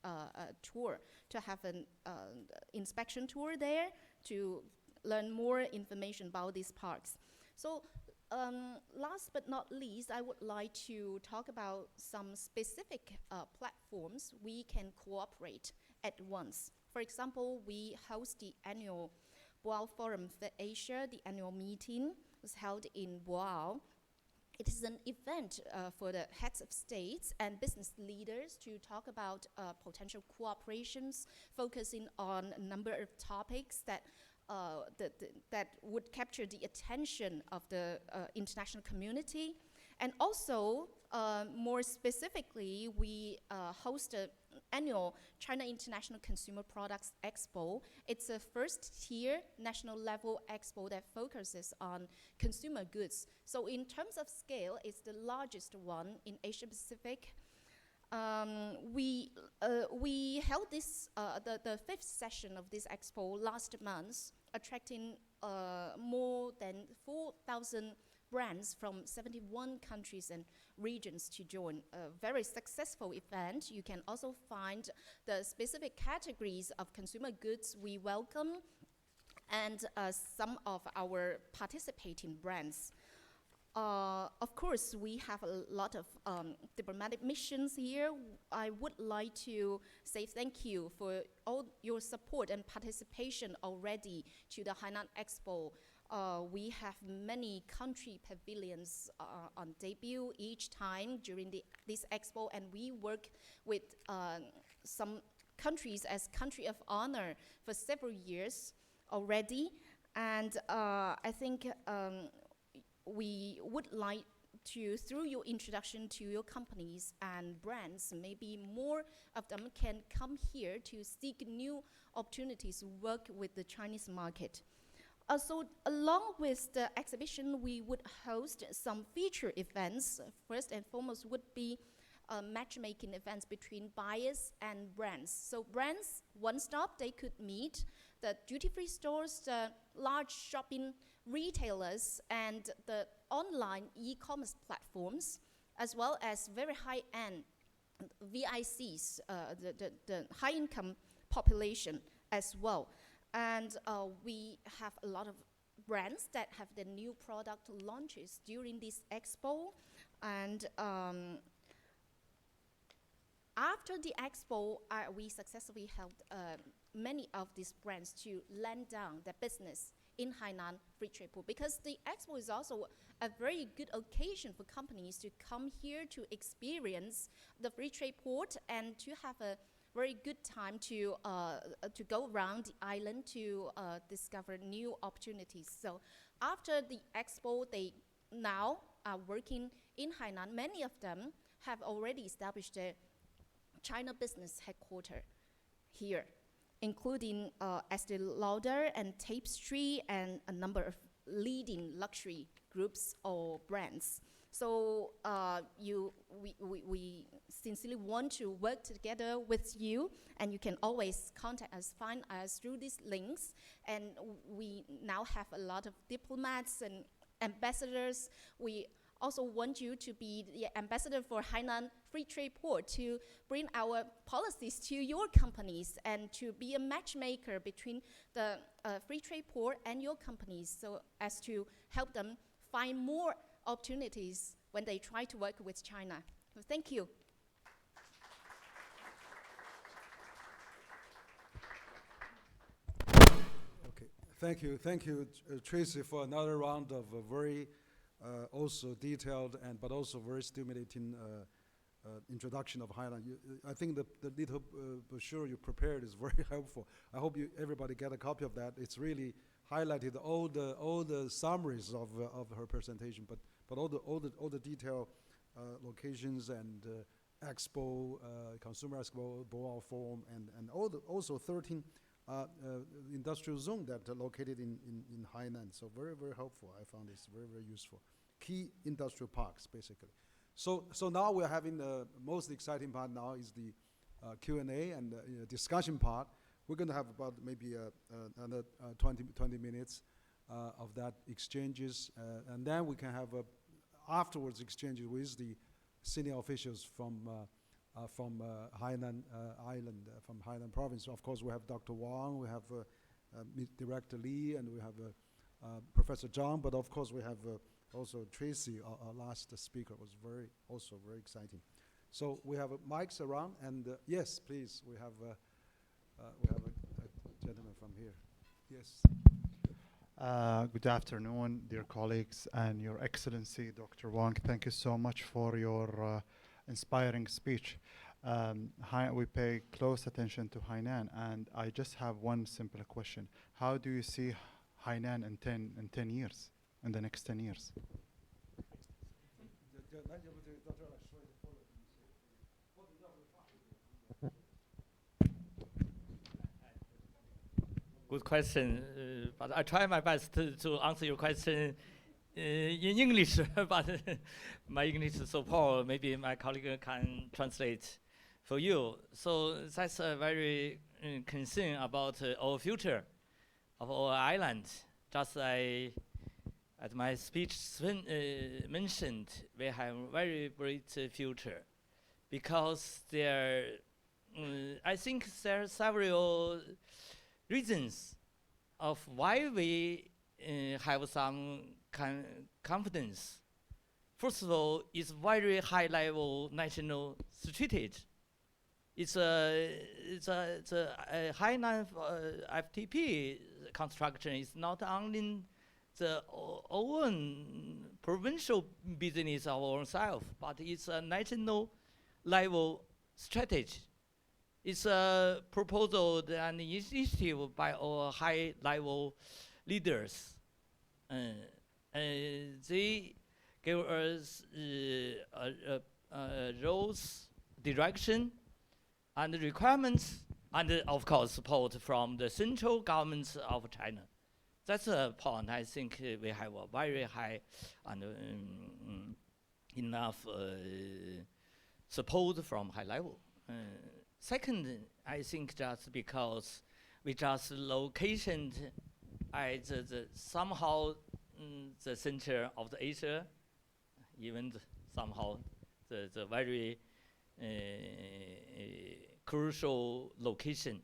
a tour, to have an inspection tour there to learn more information about these parks. So last but not least, I would like to talk about some specific platforms we can cooperate at once. For example, we host the annual Boao Forum for Asia. The annual meeting was held in Boao. It is an event for the heads of states and business leaders to talk about potential cooperations, focusing on a number of topics that that would capture the attention of the international community. And also, more specifically, we host an annual China International Consumer Products Expo. It's a first-tier national-level expo that focuses on consumer goods. So in terms of scale, it's the largest one in Asia-Pacific. We held this the fifth session of this expo last month, attracting more than 4,000 brands from 71 countries and regions to join. A very successful event. You can also find the specific categories of consumer goods we welcome and some of our participating brands. Of course, we have a lot of diplomatic missions here. I would like to say thank you for all your support and participation already to the Hainan Expo. We have many country pavilions on debut each time during this expo, and we work with some countries as country of honor for several years already. And I think we would like to, through your introduction to your companies and brands, maybe more of them can come here to seek new opportunities to work with the Chinese market. So along with the exhibition, we would host some feature events. First and foremost would be matchmaking events between buyers and brands. So brands, one stop, they could meet the duty-free stores, the large shopping retailers, and the online e-commerce platforms, as well as very high-end VICs, the high-income population as well. And we have a lot of brands that have the new product launches during this expo. And after the expo, we successfully helped many of these brands to land down their business in Hainan Free Trade Port, because the expo is also a very good occasion for companies to come here to experience the free trade port and to have a very good time to go around the island to discover new opportunities. So after the expo, they now are working in Hainan. Many of them have already established their China business headquarters here, including Estee Lauder and Tapestry and a number of leading luxury groups or brands. So we sincerely want to work together with you, and you can always contact us, find us through these links. And we now have a lot of diplomats and ambassadors. We also want you to be the ambassador for Hainan Free Trade Port, to bring our policies to your companies and to be a matchmaker between the free trade port and your companies, so as to help them find more opportunities when they try to work with China. So thank you. Okay, thank you, Tracy, for another round of very also detailed but also very stimulating introduction of Hainan. I think the little brochure you prepared is very helpful. I hope everybody get a copy of that. It's really highlighted all the summaries of her presentation, but all the detailed locations and expo, consumer expo, Boao Forum, and also 13 industrial zone that are located in Hainan. So very, very helpful. I found this very, very useful. Key industrial parks, basically. So now we're having the most exciting part now is the Q&A and discussion part. We're going to have about maybe another 20 minutes of that exchanges, and then we can have afterwards exchanges with the senior officials from Hainan Island, from Hainan Province. Of course, we have Dr. Wang, we have Director Li, and we have Professor Zhang. But of course, we have also Tracy. Our last speaker was also very exciting. So we have mics around, and yes, please, we have a gentleman from here. Yes. Good afternoon, dear colleagues, and Your Excellency, Dr. Wang. Thank you so much for your inspiring speech. We pay close attention to Hainan, and I just have one simple question. How do you see Hainan in 10 years, in the next 10 years? Good question, but I try my best to answer your question in English, but my English is so poor, maybe my colleague can translate for you. So that's a very concern about our future of our island. Just at my speech mentioned, we have very bright future because I think there are several reasons of why we have some confidence. First of all, it's very high-level national strategy. It's a Hainan FTP construction is not only the own provincial business of ourselves, but it's a national level strategy. It's a proposal and initiative by our high-level leaders. They give us roles, direction, and requirements, and of course support from the central governments of China. That's a point. I think we have a very high and enough support from high level. Second, I think just because we just located at somehow the center of the Asia, even somehow the very crucial location.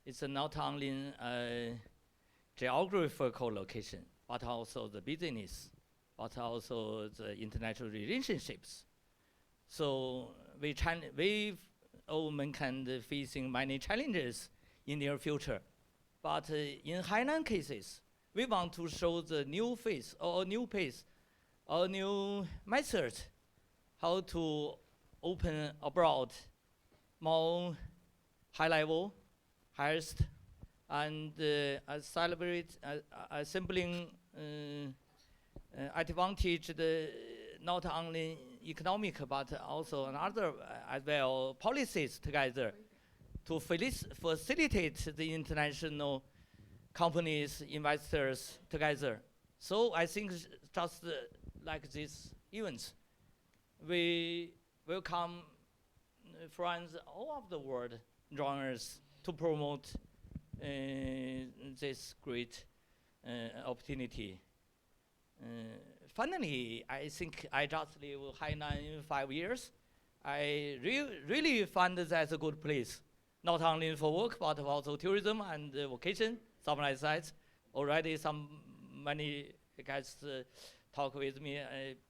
It's not only a geographical location, but also the business, but also the international relationships. So all mankind facing many challenges in their future. But in Hainan cases, we want to show the new face or new pace or new method how to open abroad more high level, highest, and celebrate assembling advantage not only economic but also another as well policies together to facilitate the international companies, investors together. So I think just like these events, we welcome friends all over the world join us to promote this great opportunity. Finally, I think I just live Hainan in 5 years. I really find that's a good place, not only for work, but also tourism and vacation, something like that. Already many guys talk with me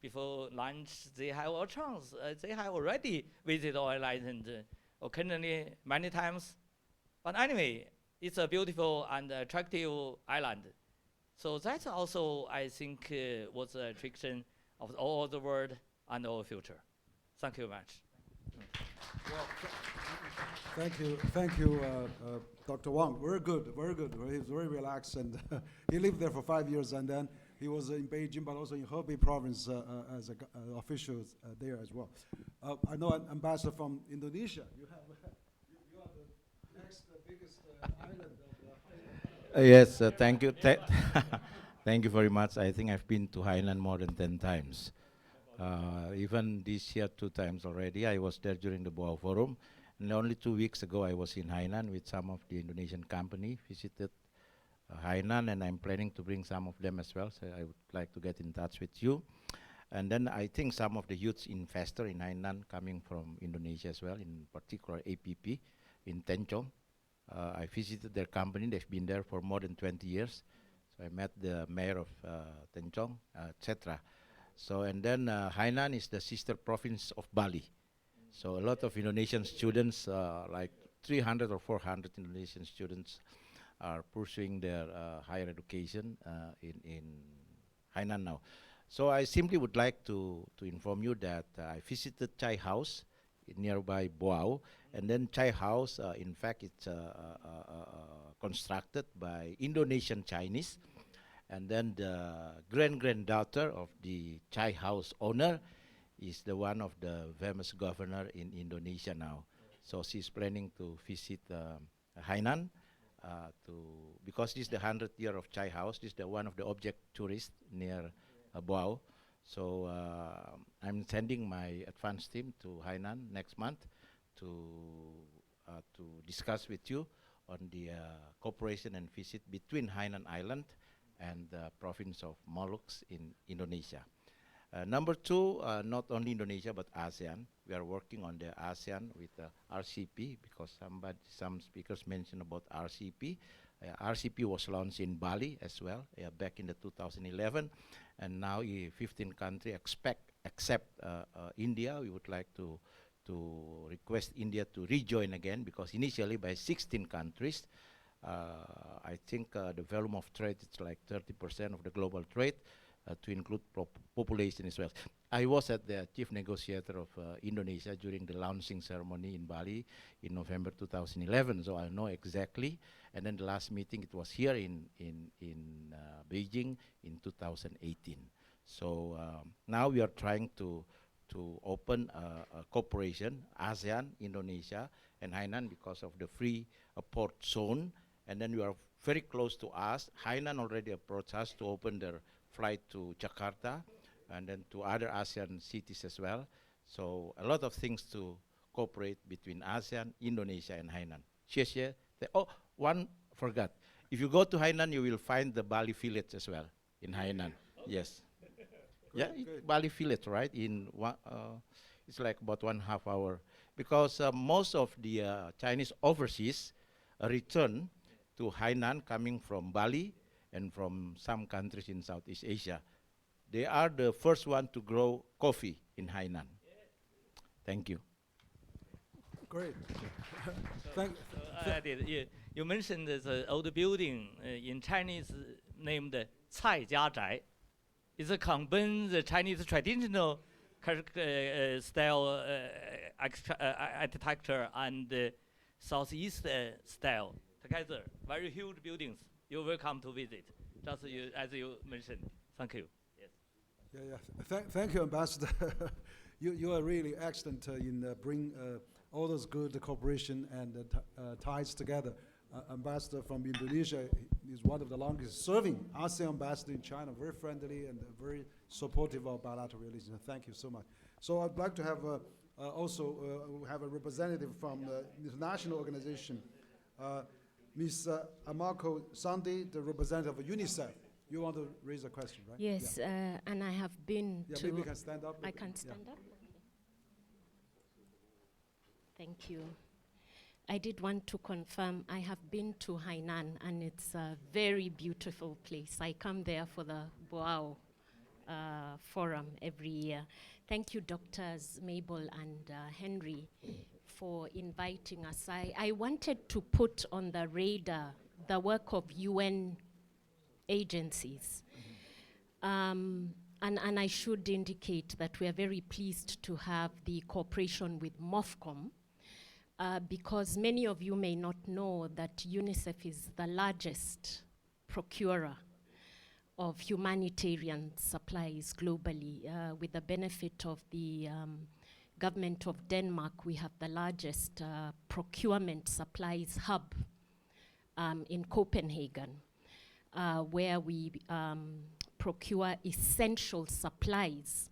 before lunch. They have a chance. They have already visited our island occasionally many times. But anyway, it's a beautiful and attractive island. So that's also, I think, was the attraction of all the world and our future. Thank you very much. Thank you, Dr. Wang. Very good, very good. He's very relaxed, and he lived there for 5 years, and then he was in Beijing, but also in Hebei province as an official there as well. I know an ambassador from Indonesia. You are the next biggest island of the Yes, thank you. Thank you very much. I think I've been to Hainan more than 10 times. Even this year 2 times already. I was there during the Boao Forum. And only 2 weeks ago, I was in Hainan with some of the Indonesian company, visited Hainan, and I'm planning to bring some of them as well. So I would like to get in touch with you. And then I think some of the huge investor in Hainan coming from Indonesia as well, in particular APP in Tenchong. I visited their company. They've been there for more than 20 years. So I met the mayor of Tenchong, etc. So, and then Hainan is the sister province of Bali. So a lot of Indonesian students, like 300 or 400 Indonesian students are pursuing their higher education in Hainan now. So I simply would like to inform you that I visited Chai House in nearby Boao, and then Chai House, in fact, it's constructed by Indonesian Chinese, and then the granddaughter of the Chai House owner is the one of the famous governor in Indonesia now. So she's planning to visit Hainan because this is the 100th year of Chai House. This is the one of the object tourists near Boao. So I'm sending my advance team to Hainan next month to discuss with you on the cooperation and visit between Hainan Island and the province of Moluccs in Indonesia. Number 2, not only Indonesia but ASEAN. We are working on the ASEAN with RCP because some speakers mentioned about RCP. RCP was launched in Bali as well back in the 2011, and now 15 countries except India. We would like to request India to rejoin again because initially by 16 countries, I think the volume of trade is like 30% of the global trade. To include population as well. I was at the chief negotiator of Indonesia during the launching ceremony in Bali in November 2011, so I know exactly. And then the last meeting, it was here in Beijing in 2018. So now we are trying to open a cooperation, ASEAN, Indonesia, and Hainan because of the free port zone. And then we are very close to us. Hainan already approached us to open their flight to Jakarta and then to other ASEAN cities as well. So a lot of things to cooperate between ASEAN, Indonesia, and Hainan. Oh, one forgot. If you go to Hainan, you will find the Bali village as well in Hainan. Yes. Yeah, Bali village, right? It's like about 1.5 hours. Because most of the Chinese overseas return to Hainan coming from Bali and from some countries in Southeast Asia. They are the first one to grow coffee in Hainan. Thank you. Great. You mentioned the old building in Chinese named Cai Jia Zhai. It's a combine the Chinese traditional style architecture and Southeast style together. Very huge buildings. You're welcome to visit, just as you mentioned. Thank you. Yes. Yeah. Thank you, Ambassador. you are really excellent in bring all those good cooperation and ties together. Ambassador from Indonesia is one of the longest serving ASEAN ambassador in China, very friendly and very supportive of bilateral relations. Thank you so much. So I'd like to have also have a representative from the international organization. Ms. Amako Sandi, the representative of UNICEF. You want to raise a question, right? Yes, yeah. And I have been to... Maybe you can stand up. I can stand up? Thank you. I did want to confirm I have been to Hainan, and it's a very beautiful place. I come there for the Boao Forum every year. Thank you, Doctors Mabel and Henry, for inviting us. I wanted to put on the radar the work of UN agencies. And I should indicate that we are very pleased to have the cooperation with MOFCOM, because many of you may not know that UNICEF is the largest procurer of humanitarian supplies globally. With the benefit of the government of Denmark, we have the largest procurement supplies hub in Copenhagen, where we procure essential supplies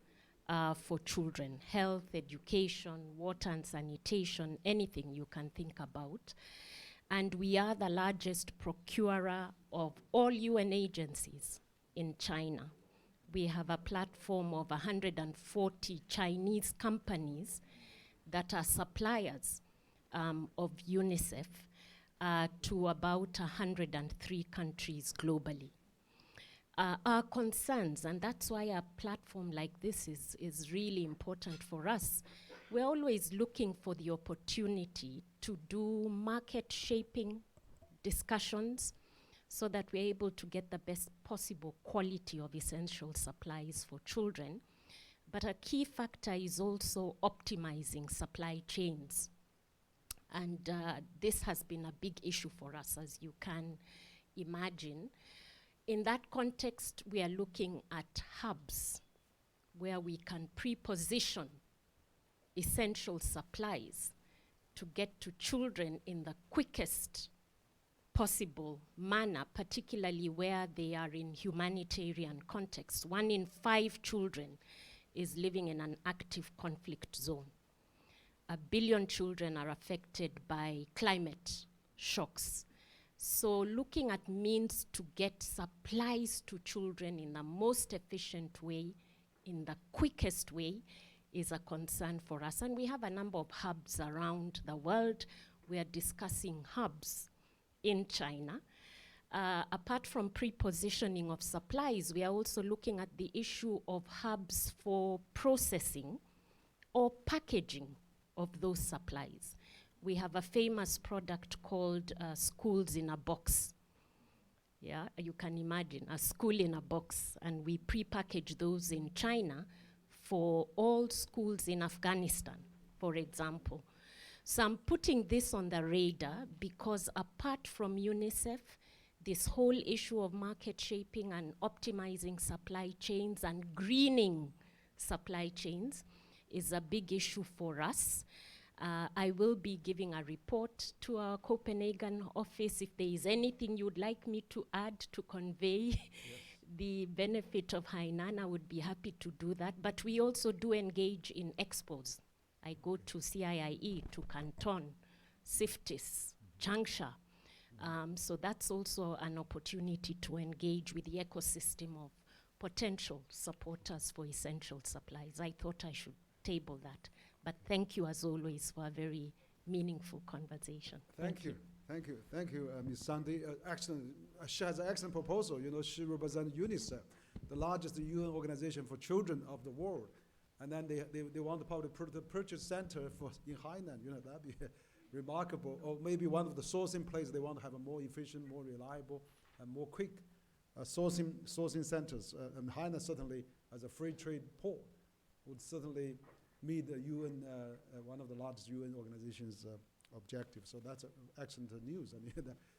for children: health, education, water and sanitation, anything you can think about. And we are the largest procurer of all UN agencies in China. We have a platform of 140 Chinese companies that are suppliers of UNICEF to about 103 countries globally. Our concerns, and that's why a platform like this is really important for us. We're always looking for the opportunity to do market shaping discussions so that we're able to get the best possible quality of essential supplies for children. But a key factor is also optimizing supply chains. And this has been a big issue for us, as you can imagine. In that context, we are looking at hubs where we can pre-position essential supplies to get to children in the quickest possible manner, particularly where they are in humanitarian context. 1 in 5 children is living in an active conflict zone. 1 billion children are affected by climate shocks. So looking at means to get supplies to children in the most efficient way, in the quickest way, is a concern for us. And we have a number of hubs around the world. We are discussing hubs in China. Apart from pre-positioning of supplies, we are also looking at the issue of hubs for processing or packaging of those supplies. We have a famous product called schools in a box. Yeah, you can imagine a school in a box, and we pre-package those in China for all schools in Afghanistan, for example. So I'm putting this on the radar because apart from UNICEF, this whole issue of market shaping and optimizing supply chains and greening supply chains is a big issue for us. I will be giving a report to our Copenhagen office. If there is anything you'd like me to add to convey the benefit of Hainan, I would be happy to do that. But we also do engage in expos. I go to CIIE, to Canton, CIFTIS, Changsha. So that's also an opportunity to engage with the ecosystem of potential supporters for essential supplies. I thought I should table that. But thank you, as always, for a very meaningful conversation. Thank you. Thank you, Ms. Sandy. Excellent. She has an excellent proposal. You know, she represents UNICEF, the largest UN organization for children of the world. And then they want to probably put the purchase center in Hainan. You know, that'd be remarkable. Or maybe one of the sourcing places they want to have a more efficient, more reliable, and more quick sourcing centers. And Hainan certainly, as a free trade port, would certainly meet the UN, one of the largest UN organizations' objectives. So that's excellent news. I mean,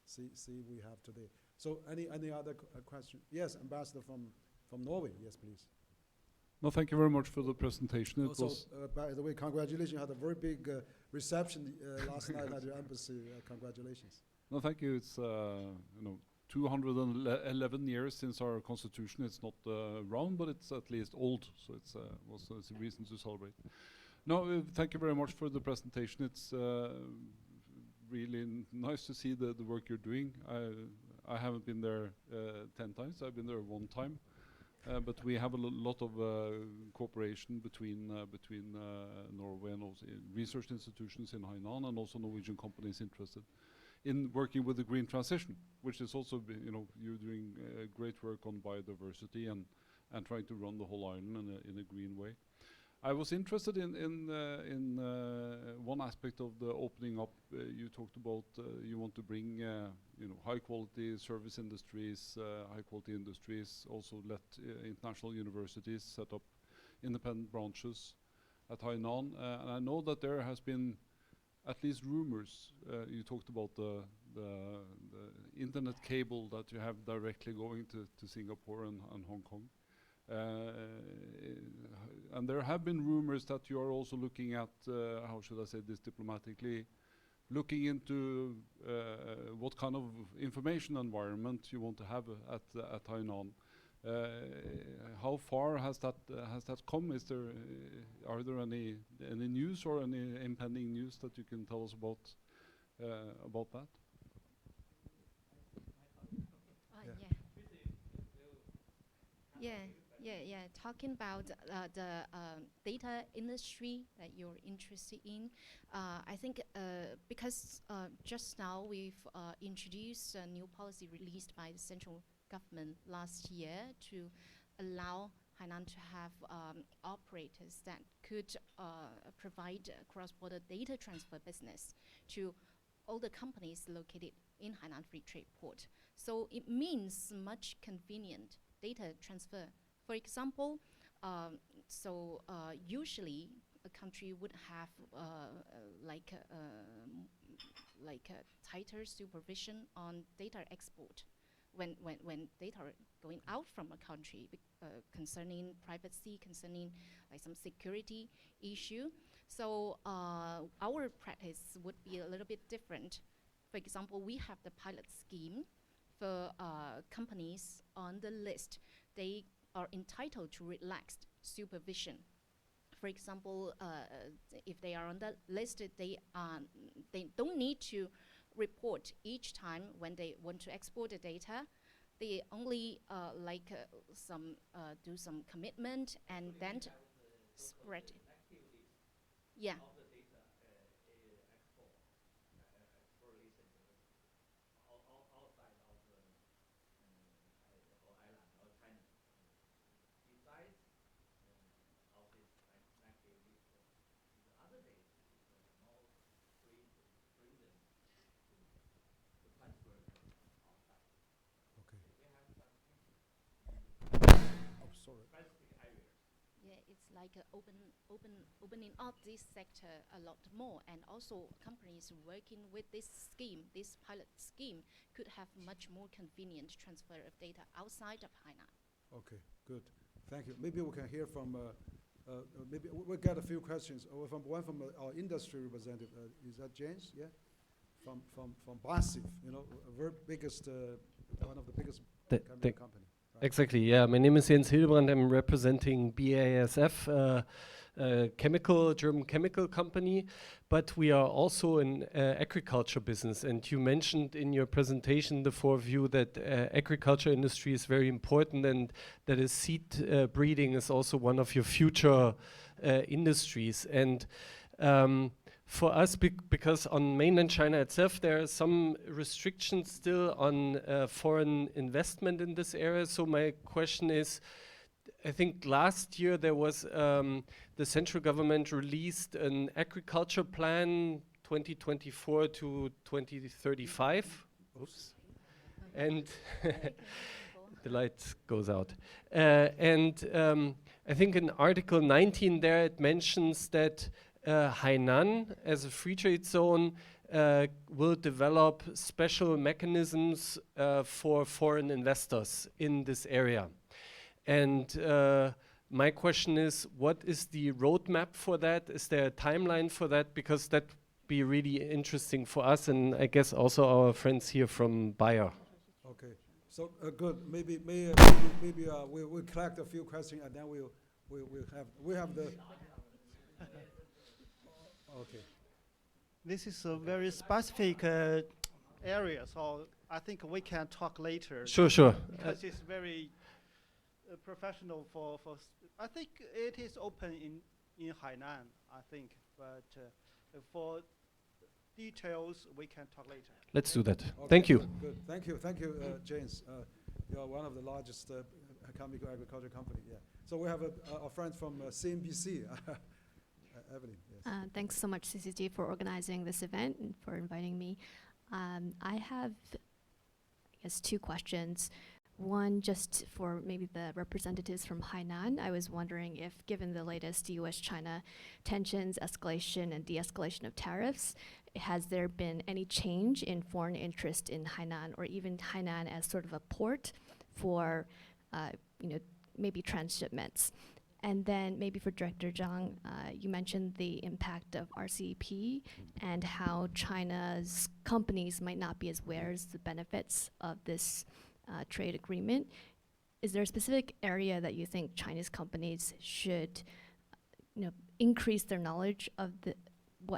see we have today. So any other question? Yes, Ambassador from Norway. Yes, please. No, thank you very much for the presentation. Also, by the way, congratulations. You had a very big reception last night at your embassy. Congratulations. No, thank you. It's 211 years since our constitution. It's not round, but it's at least old, so it's a reason to celebrate. No, thank you very much for the presentation. It's really nice to see the work you're doing. I haven't been there 10 times. I've been there 1 time. But we have a lot of cooperation between Norway and also research institutions in Hainan, and also Norwegian companies interested in working with the green transition, which is also, you're doing great work on biodiversity and trying to run the whole island in a green way. I was interested in one aspect of the opening up. You talked about you want to bring high quality service industries, high quality industries. Also let international universities set up independent branches at Hainan. And I know that there has been at least rumors. You talked about the internet cable that you have directly going to Singapore and Hong Kong. And there have been rumors that you are also looking at, how should I say this diplomatically, looking into what kind of information environment you want to have at Hainan. How far has that come? Is there are there any news or any impending news that you can tell us about that? Yeah. Talking about the data industry that you're interested in, I think because just now we've introduced a new policy released by the central government last year to allow Hainan to have operators that could provide cross-border data transfer business to all the companies located in Hainan Free Trade Port. So it means much convenient data transfer. For example, usually a country would have like a tighter supervision on data export when data are going out from a country concerning privacy, concerning like some security issue. So our practice would be a little bit different. For example, we have the pilot scheme for companies on the list. They are entitled to relaxed supervision. For example, if they are on the list, they don't need to report each time when they want to export the data. They only do some commitment and then spread it. Yeah. Yeah, it's like opening up this sector a lot more, and also companies working with this scheme, this pilot scheme, could have much more convenient transfer of data outside of Hainan. Okay, good. Thank you. Maybe we can hear from, maybe we'll get a few questions. One from our industry representative. Is that James? Yeah? From BASF, you know, very biggest, one of the biggest company. Right. Exactly, yeah. My name is Jens Hildebrand. I'm representing BASF, German chemical company, but we are also an agriculture business. And you mentioned in your presentation, the four of you, that agriculture industry is very important, and that is seed breeding is also one of your future industries. And for us, because on mainland China itself, there are some restrictions still on foreign investment in this area. So my question is, I think last year there was, the central government released an agriculture plan 2024 to 2035. Oops. And the light goes out. And I think in Article 19 there it mentions that Hainan, as a free trade zone, will develop special mechanisms for foreign investors in this area. And my question is, what is the roadmap for that? Is there a timeline for that? Because that would be really interesting for us, and I guess also our friends here from Bayer. Okay, so good. Maybe we'll collect a few questions, and then we have the. Okay. This is a very specific area, so I think we can talk later. Sure. Because it's very professional for I think it is open in Hainan, I think, but for details we can talk later. Let's do that. Okay, Thank you. Good. Thank you, James. You are one of the largest chemical agriculture company. Yeah. So we have a friend from CNBC. Evelyn, yes. Thanks so much, CCG, for organizing this event and for inviting me. I have, I guess, two questions. One, just for maybe the representatives from Hainan, I was wondering if, given the latest US-China tensions, escalation and de-escalation of tariffs, has there been any change in foreign interest in Hainan, or even Hainan as sort of a port for, maybe transshipments? And then maybe for Director Zhang, you mentioned the impact of RCEP and how China's companies might not be as aware of the benefits of this trade agreement. Is there a specific area that you think Chinese companies should increase their knowledge of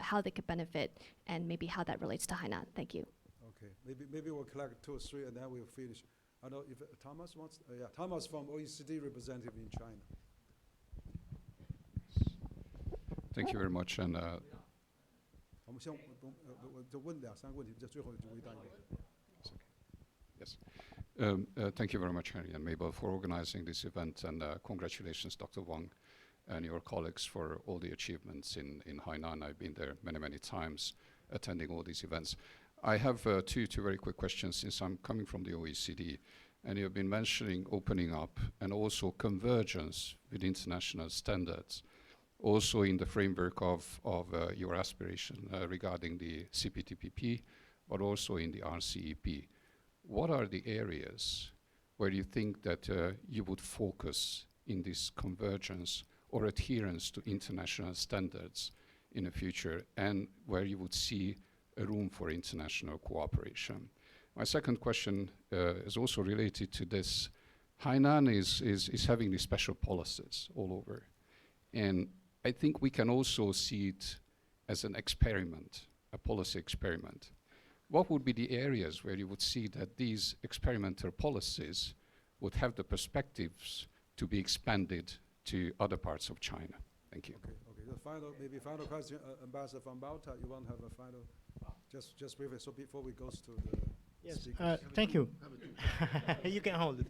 how they could benefit, and maybe how that relates to Hainan? Thank you. Okay, maybe we'll collect 2 or 3 and then we'll finish. I know if Thomas wants, yeah, Thomas from OECD representative in China. Thank you very much. And yes, thank you very much, Henry and Mabel, for organizing this event, and congratulations, Dr. Wang, and your colleagues for all the achievements in Hainan. I've been there many, many times, attending all these events. I have two very quick questions, since I'm coming from the OECD, and you've been mentioning opening up and also convergence with international standards, also in the framework of your aspiration regarding the CPTPP, but also in the RCEP. What are the areas where you think that you would focus in this convergence or adherence to international standards in the future, and where you would see a room for international cooperation? My second question is also related to this. Hainan is having these special policies all over, and I think we can also see it as an experiment, a policy experiment. What would be the areas where you would see that these experimental policies would have the perspectives to be expanded to other parts of China? Thank you. Okay. The final question, Ambassador from Malta, you want to have a final, just briefly, so before we go to the Yes, thank you. You can hold it.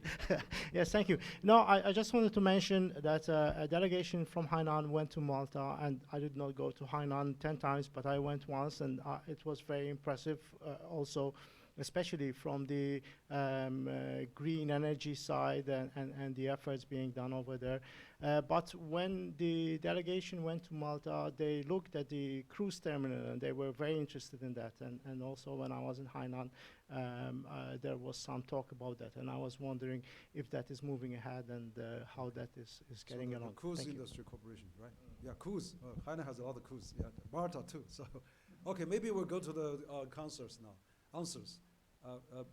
Yes, thank you. No, I just wanted to mention that a delegation from Hainan went to Malta, and I did not go to Hainan 10 times, but I went once, and it was very impressive also, especially from the green energy side and the efforts being done over there. But when the delegation went to Malta, they looked at the cruise terminal, and they were very interested in that. And also when I was in Hainan, there was some talk about that. And I was wondering if that is moving ahead, and how that is getting along. The cruise industry corporation, right? Yeah, cruise. Hainan has a lot of cruise. Yeah, Malta too. So, okay, maybe we'll go to the answers now.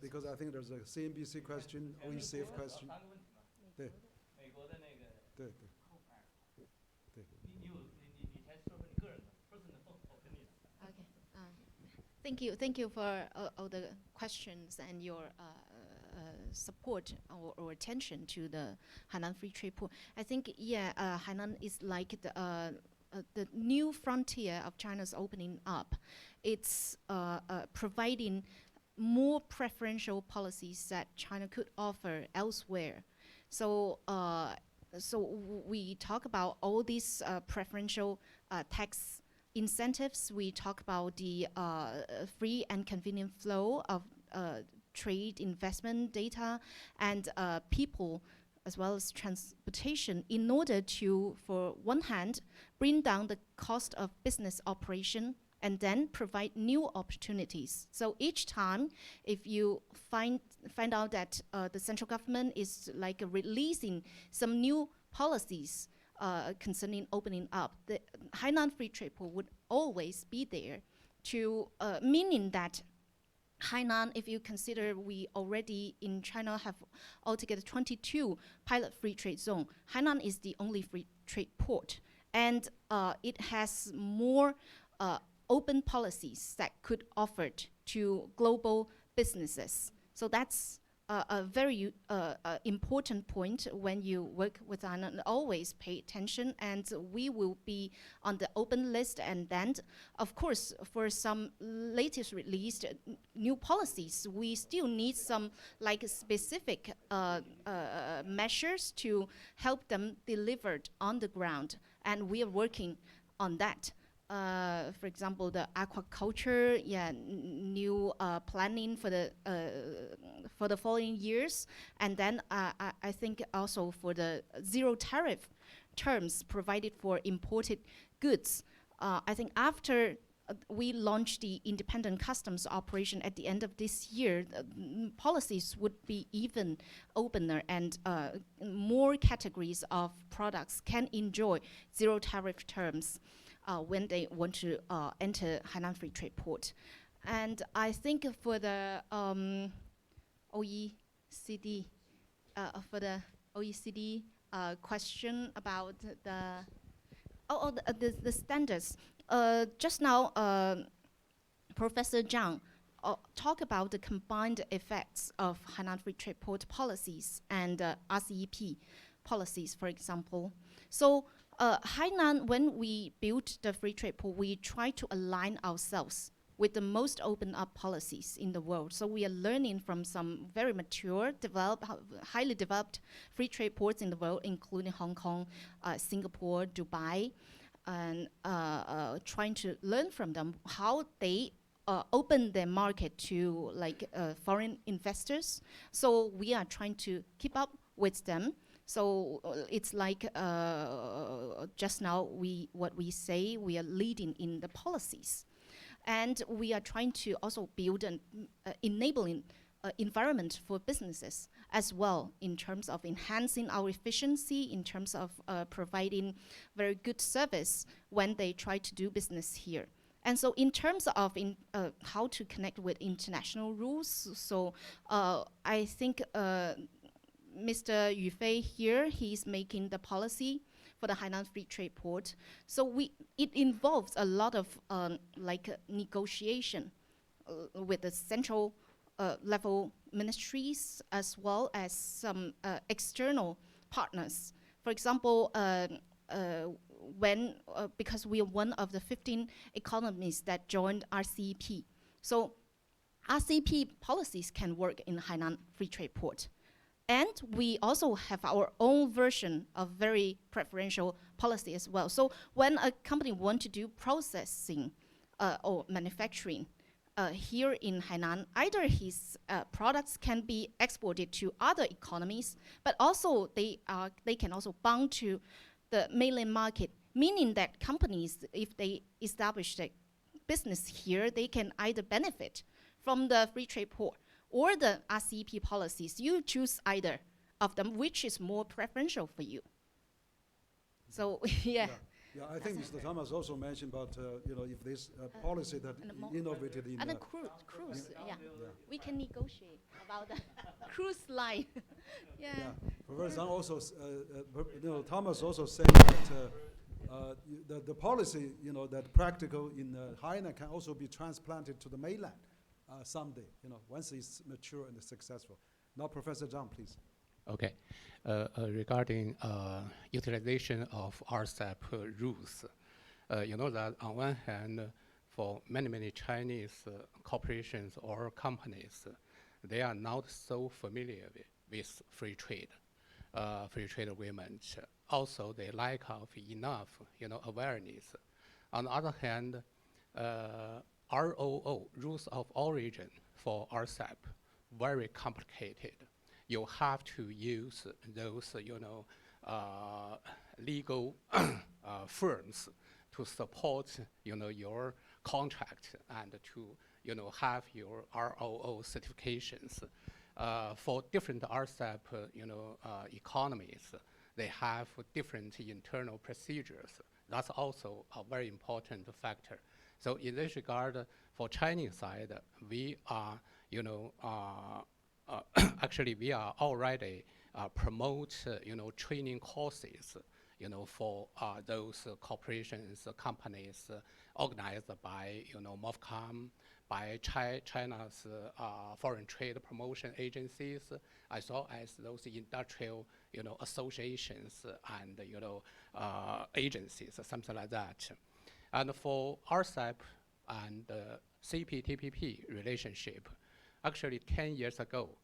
Because I think there's a CNBC question, OECD question. Thank you for all the questions and your support or attention to the Hainan Free Trade Port. I think, Hainan is like the new frontier of China's opening up. It's providing more preferential policies that China could offer elsewhere. So, we talk about all these preferential tax incentives. We talk about the free and convenient flow of trade, investment, data, and people, as well as transportation, in order to, for one hand, bring down the cost of business operation and then provide new opportunities. So each time, if you find out that the central government is like releasing some new policies concerning opening up, the Hainan Free Trade Port would always be there to, meaning that Hainan, if you consider we already in China have altogether 22 pilot free trade zones, Hainan is the only free trade port. And it has more open policies that could offer to global businesses. So that's a very important point when you work with Hainan. Always pay attention, and we will be on the open list. And then, of course, for some latest released new policies, we still need some like specific measures to help them delivered on the ground, and we are working on that. for example, the aquaculture, new planning for the following years, and then I think also for the zero tariff terms provided for imported goods. I think after we launch the independent customs operation at the end of this year, policies would be even opener, and more categories of products can enjoy zero tariff terms when they want to enter Hainan Free Trade Port. And I think for the OECD, question about the standards. Just now, Professor Zhang talked about the combined effects of Hainan Free Trade Port policies and RCEP policies, for example. So Hainan, when we built the free trade port, we tried to align ourselves with the most open up policies in the world. So we are learning from some very mature, highly developed free trade ports in the world, including Hong Kong, Singapore, Dubai, and trying to learn from them how they open their market to foreign investors. So we are trying to keep up with them. So it's like just now what we say, we are leading in the policies. And we are trying to also build an enabling environment for businesses as well, in terms of enhancing our efficiency, in terms of providing very good service when they try to do business here. And so in terms of how to connect with international rules, so I think Mr. Yufei here, he's making the policy for the Hainan Free Trade Port. So it involves a lot of negotiation with the central level ministries, as well as some external partners. For example, because we are one of the 15 economies that joined RCEP. So RCEP policies can work in Hainan Free Trade Port. And we also have our own version of very preferential policy as well. So when a company wants to do processing or manufacturing here in Hainan, either his products can be exported to other economies, but also they can also bound to the mainland market, meaning that companies, if they establish their business here, they can either benefit from the free trade port or the RCEP policies. You choose either of them, which is more preferential for you. So yeah. Yeah, I think Mr. Thomas also mentioned about if this policy that innovated in and cruise, we can negotiate about the cruise line. Yeah. Professor Zhang also, Thomas also said that the policy, that practical in Hainan can also be transplanted to the mainland someday, once it's mature and successful. Now, Professor Zhang, please. Okay. Regarding utilization of RCEP rules, you know that on one hand, for many Chinese corporations or companies, they are not so familiar with free trade agreement. Also, they lack of enough, awareness. On the other hand, ROO, rules of origin for RCEP, very complicated. You have to use those, legal firms to support, your contract and to, have your ROO certifications. For different RCEP, economies, they have different internal procedures. That's also a very important factor. So in this regard, for Chinese side, we are, actually we are already promote, training courses, for those corporations, companies organized by, MOFCOM, by China's foreign trade promotion agencies, as well as those industrial, associations and, agencies, something like that. And for RCEP and CPTPP relationship, actually 10 years ago,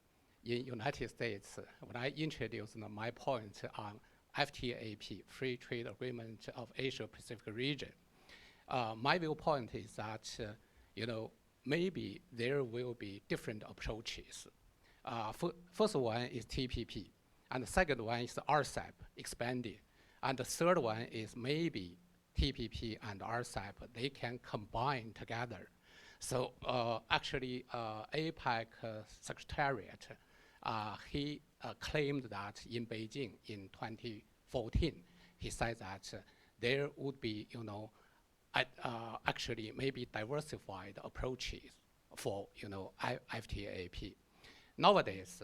in United States, when I introduced my point on FTAP, Free Trade Agreement of Asia Pacific region, My viewpoint is that, maybe there will be different approaches. First one is TPP, and the second one is RCEP expanded, and the third one is maybe TPP and RCEP, they can combine together. So actually, APEC Secretariat, he claimed that in Beijing in 2014, he said that there would be, actually maybe diversified approaches for, FTAP. Nowadays,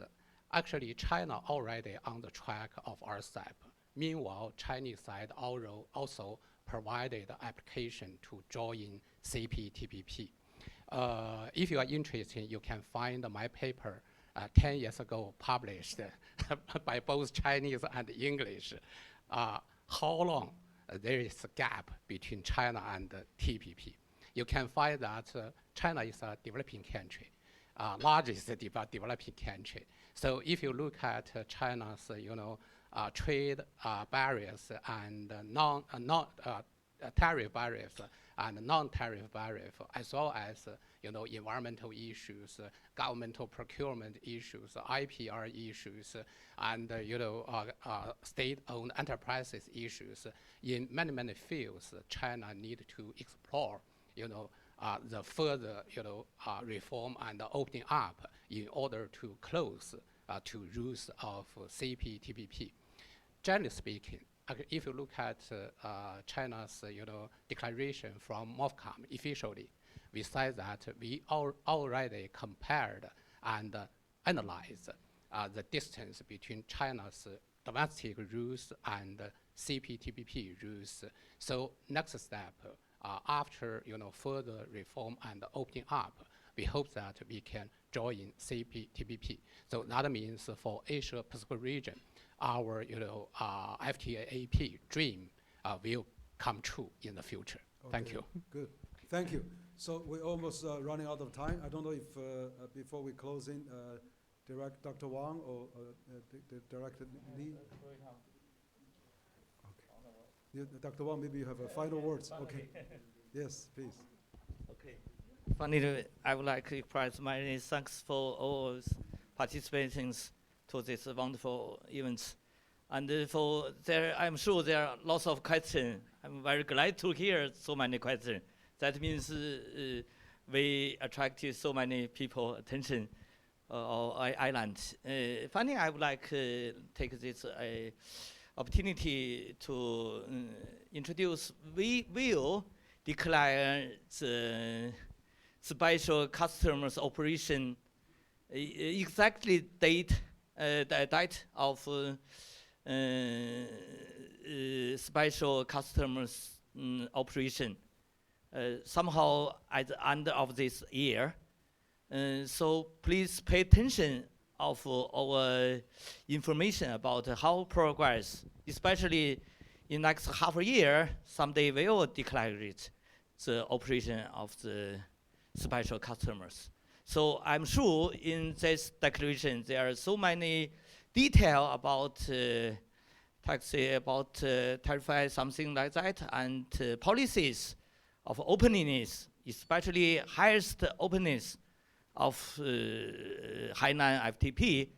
actually China already on the track of RCEP. Meanwhile, Chinese side also provided application to join CPTPP. If you are interested, you can find my paper 10 years ago published by both Chinese and English. How long there is a gap between China and TPP. You can find that China is a developing country, largest developing country. So if you look at China's, trade barriers and tariff barriers and non-tariff barriers, as well as environmental issues, governmental procurement issues, IPR issues, and state-owned enterprises issues. In many fields, China need to explore the further reform and opening up in order to close to rules of CPTPP. Generally speaking, if you look at China's declaration from MOFCOM officially, we say that we already compared and analyzed the distance between China's domestic rules and CPTPP rules. So next step, after further reform and opening up, we hope that we can join CPTPP. So that means for Asia Pacific region, our FTAP dream will come true in the future. Okay. Thank you. Good. Thank you. So we're almost running out of time. I don't know if before we close in, Dr. Wang or Director Li. Okay. Dr. Wang, maybe you have a final words. Okay. Yes, please. Okay. Finally, I would like to express my thanks for all participants to this wonderful event. And I'm sure there are lots of questions. I'm very glad to hear so many questions. That means we attracted so many people attention our island. Finally, I would like to take this opportunity to introduce. We will declare the special customers operation exactly date of special customers operation somehow at the end of this year. So please pay attention of our information about how progress, especially in next half a year, someday we will declare it, the operation of the special customers. So I'm sure in this declaration there are so many details about taxi, about tariff, something like that, and policies of openness, especially highest openness of Hainan FTP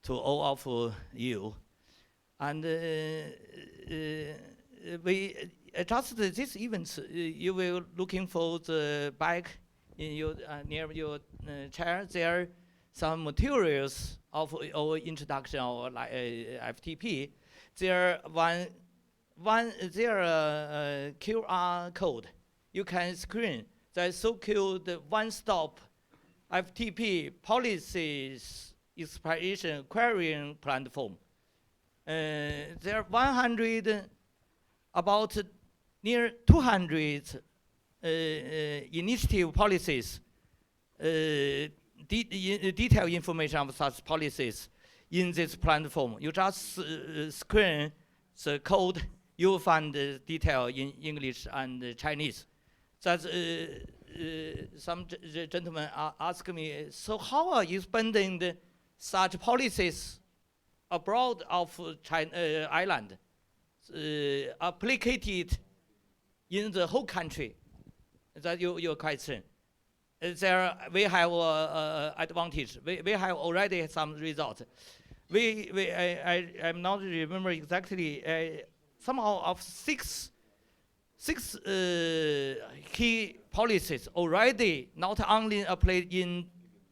to all of you. And we just this event, you will looking for the back in your near your chair. There are some materials of our introduction of FTP. There there QR code you can screen. That's so-called one-stop FTP policies expiration querying platform. There are 100, about near 200 initiative policies, detailed information of such policies in this platform. You just screen the code, you will find the detail in English and Chinese. That's some gentlemen ask me, so how are you spending such policies abroad of China island, applied in the whole country. That your question. There we have advantage. We have already some results. I'm not remember exactly. Somehow of six key policies already not only applied in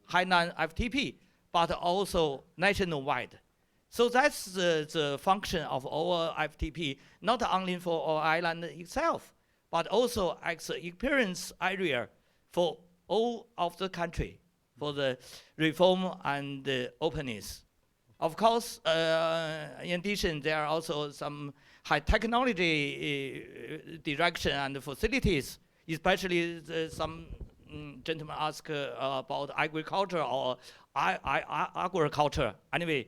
Hainan FTP, but also nationwide. So that's the function of our FTP, not only for our island itself, but also as an experience area for all of the country, for the reform and openness. Of course, in addition, there are also some high technology direction and facilities, especially some gentlemen ask about agriculture or agriculture. Anyway,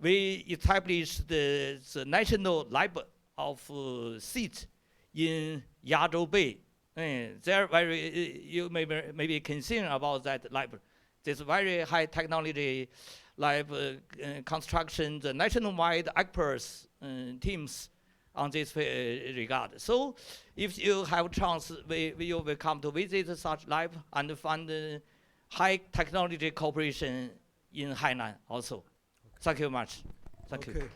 we established the National Lab of Seeds in Yazhou Bay. You may be concerned about that lab. This very high technology lab construction, the nationwide experts teams on this regard. So if you have chance, you will come to visit such lab and find high technology cooperation in Hainan also. Okay. Thank you much. Thank you.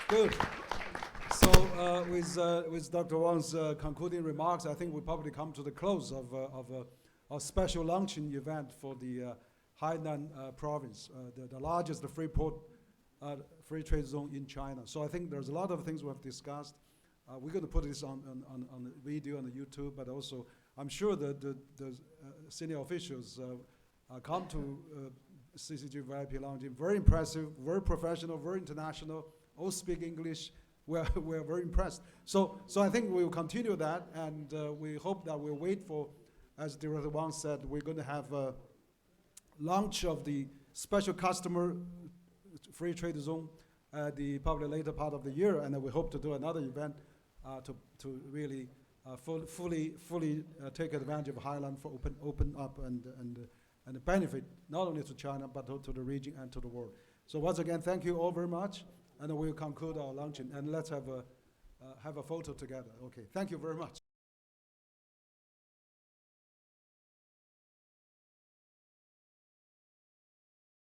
Good. So with Dr. Wang's concluding remarks, I think we probably come to the close of a special luncheon event for the Hainan province, the largest free trade zone in China. So I think there's a lot of things we have discussed. We're going to put this on video on the YouTube, but also I'm sure that the senior officials come to CCG VIP Luncheon. Very impressive, very professional, very international, all speak English. We're very impressed. So I think we will continue that, and we hope that we'll wait for, as Director Wang said, we're going to have a launch of the special customer free trade zone the probably later part of the year, and then we hope to do another event to really fully take advantage of Hainan for open up and benefit not only to China but to the region and to the world. So once again, thank you all very much, and we'll conclude our luncheon, and let's have a photo together. Okay, thank you very much.